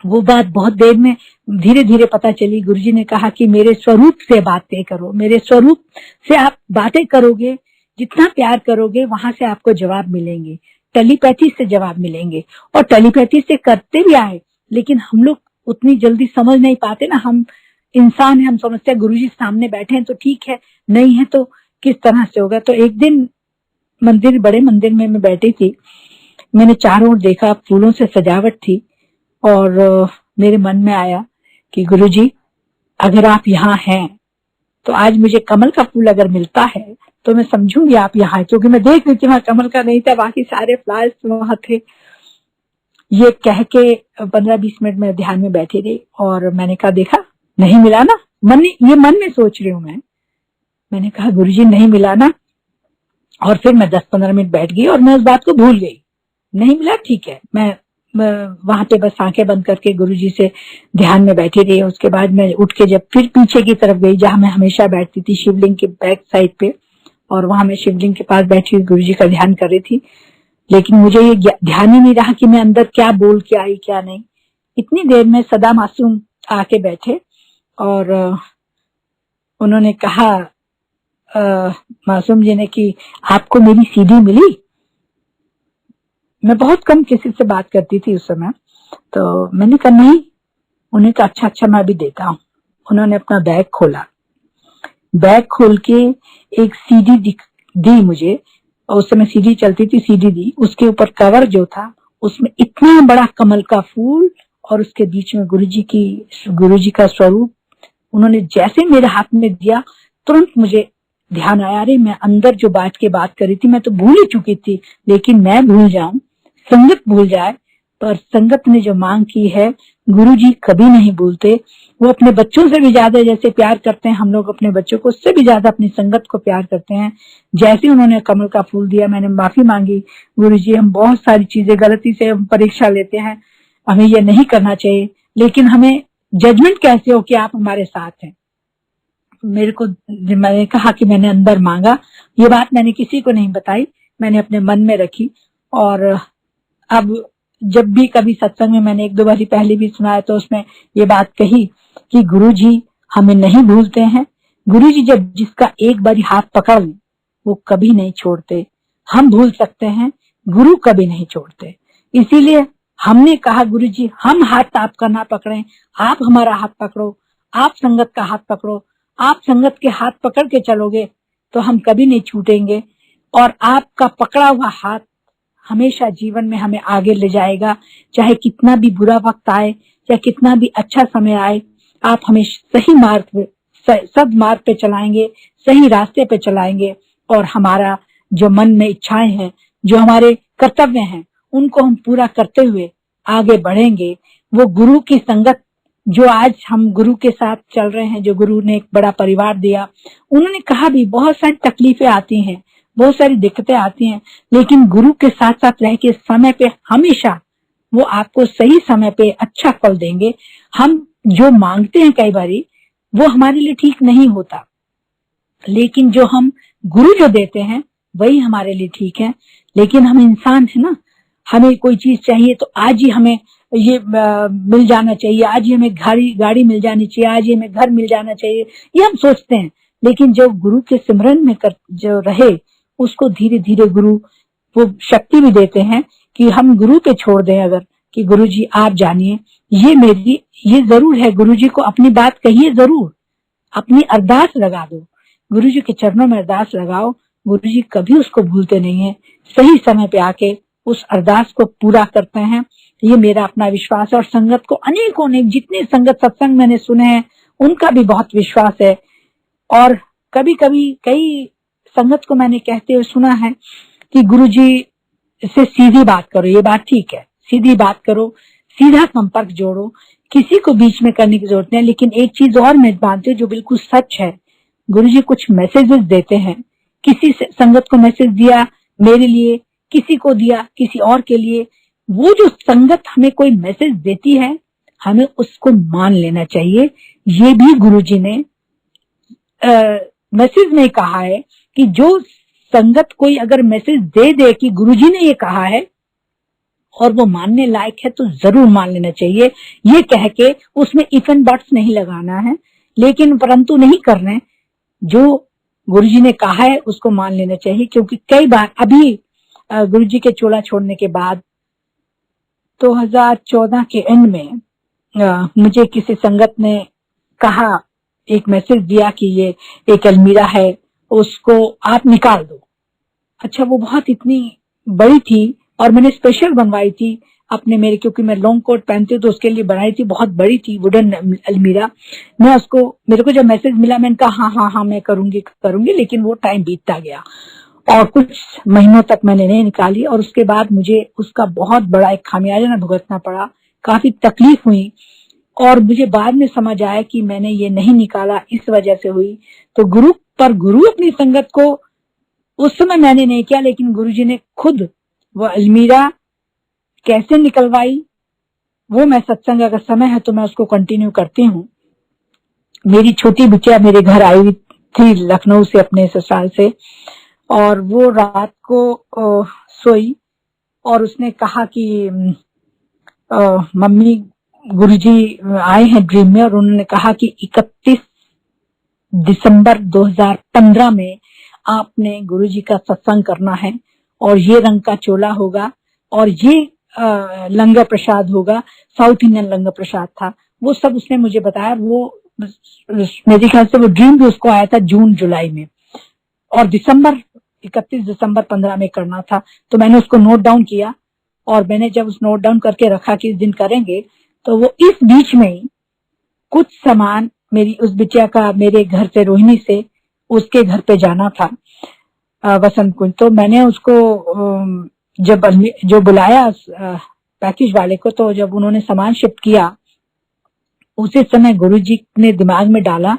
वो बात बहुत देर में धीरे धीरे पता चली। गुरुजी ने कहा कि मेरे स्वरूप से बातें करो, मेरे स्वरूप से आप बातें करोगे, जितना प्यार करोगे वहां से आपको जवाब मिलेंगे, टेलीपैथी से जवाब मिलेंगे। और टेलीपैथी से करते भी आए, लेकिन हम लोग उतनी जल्दी समझ नहीं पाते ना, हम इंसान हैं, हम समझते हैं गुरुजी सामने बैठे हैं तो ठीक है, नहीं है तो किस तरह से होगा। तो एक दिन बड़े मंदिर में मैं बैठी थी, मैंने चारों ओर देखा, फूलों से सजावट थी और मेरे मन में आया कि गुरुजी अगर आप यहाँ हैं तो आज मुझे कमल का फूल अगर मिलता है तो मैं समझूंगी आप यहाँ, क्योंकि मैं देख रही थी वहां कमल का नहीं था, बाकी सारे फ्लावर्स वहां थे। ये कह के 15-20 मिनट में ध्यान में बैठी रही और मैंने कहा देखा नहीं मिला ना, मन में सोच रही हूँ मैंने कहा गुरुजी नहीं मिला ना। और फिर मैं 10-15 मिनट बैठ गई और मैं उस बात को भूल गई, नहीं मिला ठीक है, मैं वहां पे बस आंखें बंद करके गुरुजी से ध्यान में बैठी रही। उसके बाद मैं उठ के जब फिर पीछे की तरफ गई जहां मैं हमेशा बैठती थी, शिवलिंग के बैक साइड पे, और वहां मैं शिवलिंग के पास बैठी गुरुजी का ध्यान कर रही थी। लेकिन मुझे ये ध्यान ही नहीं रहा कि मैं अंदर क्या बोल के आई क्या नहीं। इतनी देर में सदा मासूम आके बैठे और उन्होंने कहा मासूम जी ने कि आपको मेरी सीडी मिली। मैं बहुत कम किसी से बात करती थी उस समय, तो मैंने कहा नहीं। उन्हें कहा अच्छा अच्छा मैं भी देता हूँ। उन्होंने अपना बैग खोला, बैग खोल के एक सीडी दी मुझे, और उस समय सीडी चलती थी, सीडी दी। उसके ऊपर कवर जो था उसमें इतना बड़ा कमल का फूल और उसके बीच में गुरुजी का स्वरूप। उन्होंने जैसे मेरे हाथ में दिया तुरंत मुझे ध्यान आया, अरे मैं अंदर जो बैठ के बात करी थी मैं तो भूल ही चुकी थी। लेकिन मैं भूल जाऊं, संगत भूल जाए, पर संगत ने जो मांग की है गुरुजी कभी नहीं भूलते। वो अपने बच्चों से भी ज्यादा जैसे प्यार करते हैं हम लोग अपने बच्चों को, उससे भी ज्यादा अपनी संगत को प्यार करते हैं। जैसे उन्होंने कमल का फूल दिया, मैंने माफी मांगी, गुरुजी हम बहुत सारी चीजें गलती से हम परीक्षा लेते हैं, हमें ये नहीं करना चाहिए, लेकिन हमें जजमेंट कैसे हो कि आप हमारे साथ हैं। मैंने कहा कि मैंने अंदर मांगा, ये बात मैंने किसी को नहीं बताई, मैंने अपने मन में रखी। और अब जब भी कभी सत्संग में मैंने एक दो बारी पहले भी सुनाया तो उसमें ये बात कही कि गुरुजी हमें नहीं भूलते हैं। गुरुजी जब जिसका एक बारी हाथ पकड़ लें वो कभी नहीं छोड़ते। हम भूल सकते हैं, गुरु कभी नहीं छोड़ते। इसीलिए हमने कहा गुरुजी हम हाथ आपका ना पकड़ें, आप हमारा हाथ पकड़ो, आप संगत का हाथ पकड़ो। आप संगत के हाथ पकड़ के चलोगे तो हम कभी नहीं छूटेंगे, और आपका पकड़ा हुआ हाथ हमेशा जीवन में हमें आगे ले जाएगा। चाहे कितना भी बुरा वक्त आए, चाहे कितना भी अच्छा समय आए, आप हमें सही मार्ग पे, सद मार्ग पे चलाएंगे, सही रास्ते पे चलाएंगे। और हमारा जो मन में इच्छाएं हैं, जो हमारे कर्तव्य हैं, उनको हम पूरा करते हुए आगे बढ़ेंगे। वो गुरु की संगत जो आज हम गुरु के साथ चल रहे हैं, जो गुरु ने एक बड़ा परिवार दिया, उन्होंने कहा भी बहुत सारी तकलीफें आती हैं, बहुत सारी दिक्कतें आती हैं, लेकिन गुरु के साथ साथ रह के समय पे हमेशा वो आपको सही समय पे अच्छा फल देंगे। हम जो मांगते हैं कई बारी वो हमारे लिए ठीक नहीं होता, लेकिन जो हम गुरु जो देते हैं वही हमारे लिए ठीक है। लेकिन हम इंसान है ना, हमें कोई चीज चाहिए तो आज ही हमें ये मिल जाना चाहिए, आज ही हमें गाड़ी मिल जानी चाहिए, आज ही हमें घर मिल जाना चाहिए, ये हम सोचते हैं। लेकिन जो गुरु के सिमरन में जो रहे उसको धीरे धीरे गुरु वो शक्ति भी देते हैं कि हम गुरु पे छोड़ दें अगर, कि गुरु जी आप जानिए, ये जरूर है, गुरु जी को अपनी बात कहिए जरूर, अपनी अरदास लगा दो, गुरु जी के चरणों में अरदास लगाओ। गुरु जी कभी उसको भूलते नहीं है, सही समय पे आके उस अरदास को पूरा करते हैं। ये मेरा अपना विश्वास है, और संगत को अनेकों ने जितने संगत सत्संग मैंने सुने हैं उनका भी बहुत विश्वास है। और कभी कभी कई संगत को मैंने कहते हुए सुना है कि गुरुजी से सीधी बात करो, ये बात ठीक है, सीधी बात करो, सीधा संपर्क जोड़ो, किसी को बीच में करने की जरूरत नहीं। लेकिन एक चीज और मैं मानती हूँ जो बिल्कुल सच है, गुरुजी कुछ मैसेजेस देते हैं, किसी संगत को मैसेज दिया मेरे लिए, किसी को दिया किसी और के लिए, वो जो संगत हमें कोई मैसेज देती है हमें उसको मान लेना चाहिए। ये भी गुरुजी ने मैसेज में कहा है कि जो संगत कोई अगर मैसेज दे दे कि गुरुजी ने ये कहा है और वो मानने लायक है तो जरूर मान लेना चाहिए। ये कह के उसमें इफ एंड बट्स नहीं लगाना है, लेकिन परंतु नहीं करना, जो गुरुजी ने कहा है उसको मान लेना चाहिए। क्योंकि कई बार अभी गुरुजी के चोला छोड़ने के बाद 2014 के एंड में मुझे किसी संगत ने कहा, एक मैसेज दिया कि ये एक अलमीरा है उसको आप निकाल दो। अच्छा, वो बहुत इतनी बड़ी थी और मैंने स्पेशल बनवाई थी अपने मेरे, क्योंकि मैं लॉन्ग कोट पहनती हूँ तो उसके लिए बनाई थी, बहुत बड़ी थी वुडन अलमीरा। मैं उसको, मेरे को जब मैसेज मिला मैंने कहा हाँ मैं करूंगी, लेकिन वो टाइम बीतता गया और कुछ महीनों तक मैंने नहीं निकाली। और उसके बाद मुझे उसका बहुत बड़ा एक खामियाजा भुगतना पड़ा, काफी तकलीफ हुई। और मुझे बाद में समझ आया कि मैंने ये नहीं निकाला इस वजह से हुई। तो गुरु अपनी संगत को उस समय मैंने नहीं किया, लेकिन गुरुजी ने खुद वो अलमीरा कैसे निकलवाई वो मैं सत्संग अगर समय है तो मैं उसको कंटिन्यू करती हूँ। मेरी छोटी बिटिया मेरे घर आई हुई थी लखनऊ से अपने ससुराल से, और वो रात को सोई और उसने कहा कि मम्मी गुरुजी आए हैं ड्रीम में और उन्होंने कहा कि 31 दिसंबर 2015 में आपने गुरुजी का सत्संग करना है और ये रंग का चोला होगा और ये लंगर प्रसाद होगा। साउथ इंडियन लंगर प्रसाद था वो, सब उसने मुझे बताया। वो मेरे ख्याल से वो ड्रीम भी उसको आया था जून जुलाई में, और 31 दिसंबर 15 में करना था। तो मैंने उसको नोट डाउन किया और मैंने जब उस नोट डाउन करके रखा कि इस दिन करेंगे, तो वो इस बीच में ही कुछ सामान मेरी उस बिटिया का मेरे घर से रोहिणी से उसके घर पे जाना था वसंत कुंज। तो मैंने उसको जब जो बुलाया पैकेज वाले को, तो जब उन्होंने सामान शिफ्ट किया उसी समय गुरुजी ने दिमाग में डाला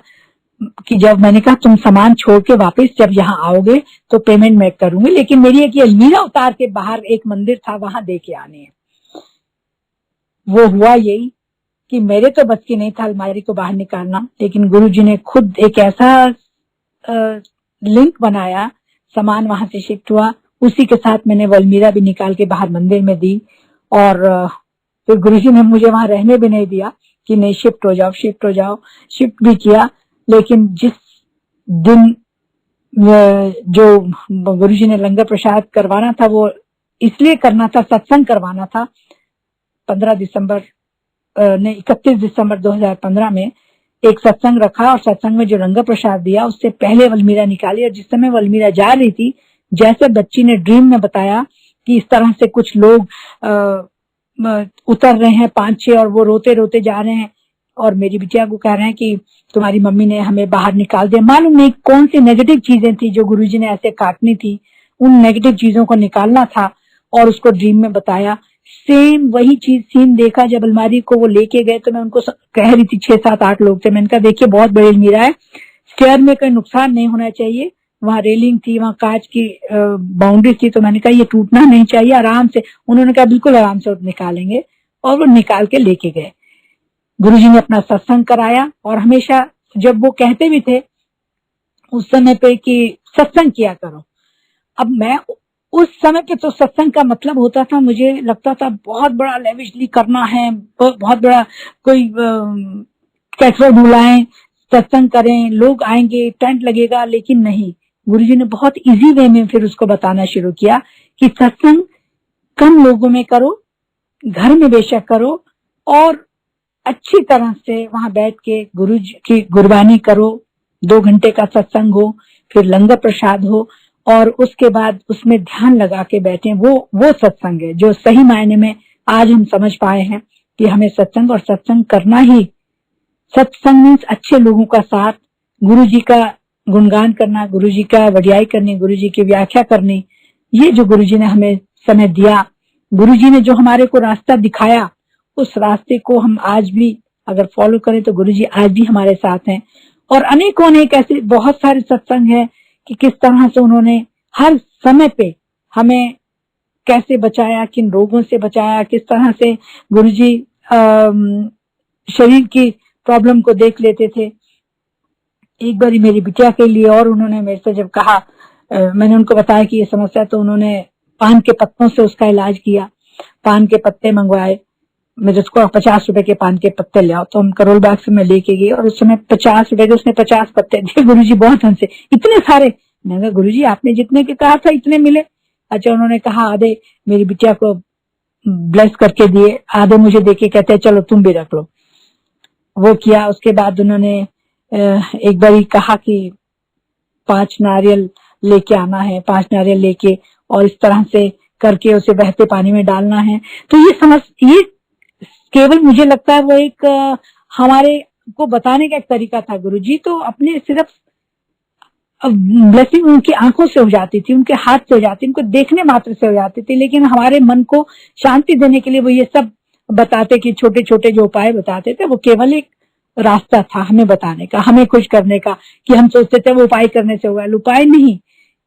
कि जब मैंने कहा तुम सामान छोड़ के वापस जब यहाँ आओगे तो पेमेंट मैं करूंगी, लेकिन मेरी एक अलमीरा उतार के बाहर एक मंदिर था वहां दे के आने हैं। वो हुआ यही कि मेरे तो बस की नहीं था अलमारी को बाहर निकालना, लेकिन गुरुजी ने खुद एक ऐसा लिंक बनाया, सामान वहां से शिफ्ट हुआ, उसी के साथ मैंने वो अलमीरा भी निकाल के बाहर मंदिर में दी। और फिर गुरुजी ने मुझे वहां रहने भी नहीं दिया कि नहीं शिफ्ट हो जाओ शिफ्ट हो जाओ। शिफ्ट भी किया, लेकिन जिस दिन जो गुरुजी ने लंगर प्रसाद करवाना था वो इसलिए करना था, सत्संग करवाना था 31 दिसंबर 2015 में एक सत्संग रखा और सत्संग में जो लंगर प्रसाद दिया उससे पहले अलमीरा निकाली। और जिस समय वो अलमीरा जा रही थी, जैसे बच्ची ने ड्रीम में बताया कि इस तरह से कुछ लोग उतर रहे हैं 5-6 और वो रोते रोते जा रहे हैं और मेरी बिटिया को कह रहे हैं कि तुम्हारी मम्मी ने हमें बाहर निकाल दिया। मालूम नहीं कौन सी नेगेटिव चीजें थी जो गुरुजी ने ऐसे काटनी थी, उन नेगेटिव चीजों को निकालना था और उसको ड्रीम में बताया। सेम वही चीज सीन देखा जब अलमारी को वो लेके गए, तो मैं उनको कह रही थी 6-7-8 लोग थे, मैंने कहा देखिए बहुत बड़ी अलमीरा है, स्टेयर में कोई नुकसान नहीं होना चाहिए, वहां रेलिंग थी, वहां कांच की बाउंड्री थी, तो मैंने कहा ये टूटना नहीं चाहिए, आराम से। उन्होंने कहा बिल्कुल आराम से निकालेंगे, और वो निकाल के लेके गए। गुरुजी ने अपना सत्संग कराया और हमेशा जब वो कहते भी थे उस समय पे कि सत्संग किया करो, अब मैं उस समय पे तो सत्संग का मतलब होता था, मुझे लगता था बहुत बड़ा लेविशली करना है, बहुत बड़ा कोई कैथड्रल बुलाएं, सत्संग करें, लोग आएंगे, टेंट लगेगा, लेकिन नहीं, गुरुजी ने बहुत इजी वे में फिर उसको बताना शुरू किया कि सत्संग कम लोगों में करो, घर में बेशक करो, और अच्छी तरह से वहां बैठ के गुरुजी की गुरबानी करो, 2 घंटे का सत्संग हो, फिर लंगर प्रसाद हो, और उसके बाद उसमें ध्यान लगा के बैठे। वो सत्संग है जो सही मायने में आज हम समझ पाए हैं कि हमें सत्संग और सत्संग करना ही। सत्संग मीन्स अच्छे लोगों का साथ, गुरुजी का गुणगान करना, गुरुजी का वडियाई करनी, गुरुजी की व्याख्या करनी। ये जो गुरुजी ने हमें समय दिया, गुरुजी ने जो हमारे को रास्ता दिखाया, उस रास्ते को हम आज भी अगर फॉलो करें तो गुरुजी आज भी हमारे साथ हैं। और अनेकों अनेक ऐसे बहुत सारे सत्संग हैं कि किस तरह से उन्होंने हर समय पे हमें कैसे बचाया, किन रोगों से बचाया, किस तरह से गुरुजी शरीर की प्रॉब्लम को देख लेते थे। एक बार मेरी बिटिया के लिए और उन्होंने मेरे से जब कहा, मैंने उनको बताया कि ये समस्या, तो उन्होंने पान के पत्तों से उसका इलाज किया। पान के पत्ते मंगवाए, मेरे उसको 50 रुपए के पान के पत्ते ले आओ, तो हम करोल बाग से मैं लेके गई और उस समय 50 रुपए के उसने 50 पत्ते दिए। गुरुजी बहुत हंसे, इतने सारे। मैंने कहा गुरुजी आपने जितने के कहा था इतने मिले। अच्छा, उन्होंने कहा आधे मेरी बिटिया को ब्लेस करके दिए, आधे मुझे देके कहते हैं चलो तुम भी रख लो। वो किया। उसके बाद उन्होंने एक बार कहा कि 5 नारियल लेके आना है, 5 नारियल लेके और इस तरह से करके उसे बहते पानी में डालना है। तो ये केवल मुझे लगता है वो एक हमारे को बताने का एक तरीका था। गुरुजी तो अपने सिर्फ ब्लेसिंग उनकी आंखों से हो जाती थी, उनके हाथ से हो जाती, उनको देखने मात्र से हो जाती थी, लेकिन हमारे मन को शांति देने के लिए वो ये सब बताते कि छोटे छोटे जो उपाय बताते थे वो केवल एक रास्ता था हमें बताने का, हमें खुश करने का, कि हम सोचते थे वो उपाय करने से होगा। उपाय नहीं,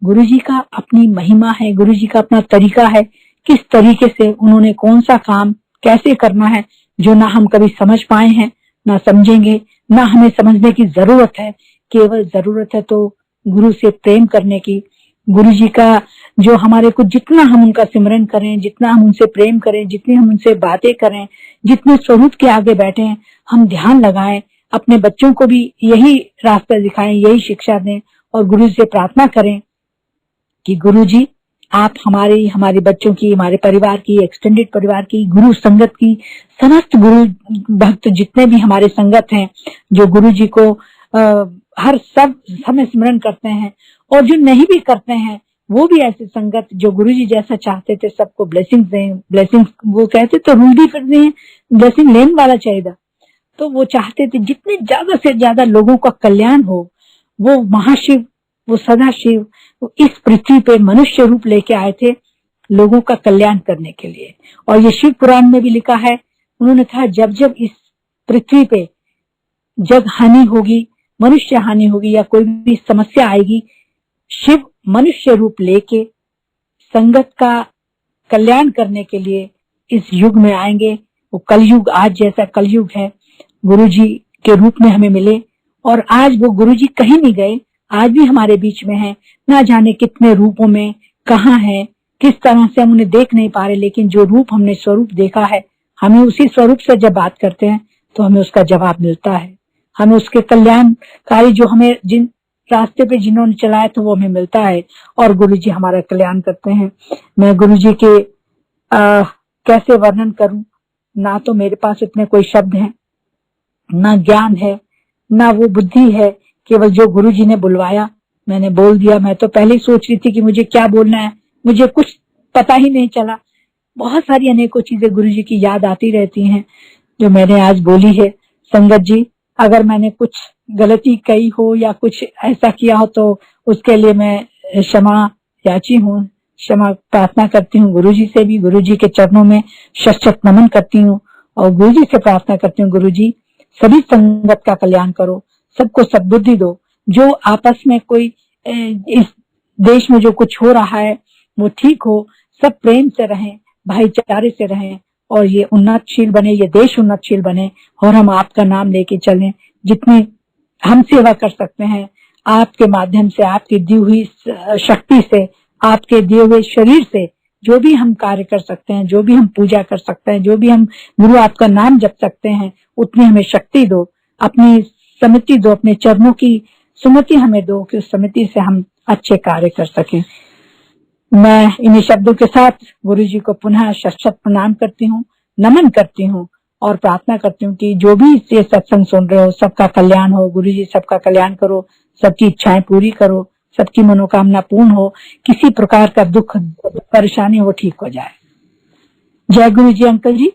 गुरुजी का अपनी महिमा है, गुरुजी का अपना तरीका है किस तरीके से उन्होंने कौन सा काम कैसे करना है, जो ना हम कभी समझ पाए हैं, ना समझेंगे, ना हमें समझने की जरूरत है। केवल जरूरत है तो गुरु से प्रेम करने की। गुरु जी का जो हमारे को जितना हम उनका सिमरन करें, जितना हम उनसे प्रेम करें, जितनी हम उनसे बातें करें, जितने स्वरूप के आगे बैठे हैं, हम ध्यान लगाएं, अपने बच्चों को भी यही रास्ता दिखाएं, यही शिक्षा दें और गुरु से प्रार्थना करें कि गुरु जी आप हमारे बच्चों की, हमारे परिवार की, एक्सटेंडेड परिवार की, गुरु संगत की, समस्त गुरु भक्त जितने भी हमारे संगत हैं, जो गुरु जी को हर सब समय स्मरण करते हैं, और जो नहीं भी करते हैं वो भी ऐसे संगत जो गुरु जी जैसा चाहते थे सबको ब्लेसिंग दें। ब्लेसिंग वो कहते तो रूढ़ी फिर दें, ब्लेसिंग लेने वाला चाहिए। तो वो चाहते थे जितने ज्यादा से ज्यादा लोगों का कल्याण हो। वो महाशिव, वो सदाशिव, वो इस पृथ्वी पे मनुष्य रूप लेके आए थे लोगों का कल्याण करने के लिए। और ये शिव पुराण में भी लिखा है, उन्होंने कहा जब जब इस पृथ्वी पे जग हानि होगी, मनुष्य हानि होगी या कोई भी समस्या आएगी, शिव मनुष्य रूप लेके संगत का कल्याण करने के लिए इस युग में आएंगे। वो कलयुग, आज जैसा कलयुग है, गुरुजी के रूप में हमें मिले। और आज वो गुरुजी कहीं नहीं गए, आज भी हमारे बीच में है। ना जाने कितने रूपों में कहाँ है, किस तरह से हम उन्हें देख नहीं पा रहे, लेकिन जो रूप हमने स्वरूप देखा है, हमें उसी स्वरूप से जब बात करते हैं तो हमें उसका जवाब मिलता है। हमें उसके कल्याणकारी जो हमें जिन रास्ते पे जिन्होंने चलाया था वो हमें मिलता है और गुरुजी हमारा कल्याण करते हैं। मैं गुरुजी के कैसे वर्णन करूं, ना तो मेरे पास इतने कोई शब्द हैं, ना ज्ञान है, ना वो बुद्धि है। केवल जो गुरुजी ने बुलवाया मैंने बोल दिया। मैं तो पहले ही सोच रही थी कि मुझे क्या बोलना है, मुझे कुछ पता ही नहीं चला। बहुत सारी अनेकों चीजें गुरुजी की याद आती रहती हैं जो मैंने आज बोली है। संगत जी, अगर मैंने कुछ गलती कही हो या कुछ ऐसा किया हो तो उसके लिए मैं क्षमा याची हूँ, क्षमा प्रार्थना करती हूँ गुरुजी से भी। गुरुजी के चरणों में शत नमन करती हूँ और गुरुजी से प्रार्थना करती हूँ, गुरुजी सभी संगत का कल्याण करो, सबको सद्बुद्धि दो। जो आपस में कोई इस देश में जो कुछ हो रहा है वो ठीक हो, सब प्रेम से रहें, भाईचारे से रहें और ये उन्नतशील बने, ये देश उन्नतशील बने और हम आपका नाम लेके चलें। जितनी हम सेवा कर सकते हैं आपके माध्यम से, आपकी दी हुई शक्ति से, आपके दिए हुए शरीर से, जो भी हम कार्य कर सकते हैं, जो भी हम पूजा कर सकते हैं, जो भी हम गुरु आपका नाम जप सकते हैं, उतनी हमें शक्ति दो, अपनी समिति दो, अपने चरणों की सुमति हमें दो कि उस समिति से हम अच्छे कार्य कर सकें। मैं इन्हीं शब्दों के साथ गुरु जी को पुनः शत प्रणाम करती हूँ, नमन करती हूँ और प्रार्थना करती हूँ कि जो भी ये सत्संग सुन रहे हो सबका कल्याण हो। गुरु जी सबका कल्याण करो, सबकी इच्छाएं पूरी करो, सबकी मनोकामना पूर्ण हो, किसी प्रकार का दुख परेशानी वो ठीक हो जाए। जय गुरु जी अंकल जी।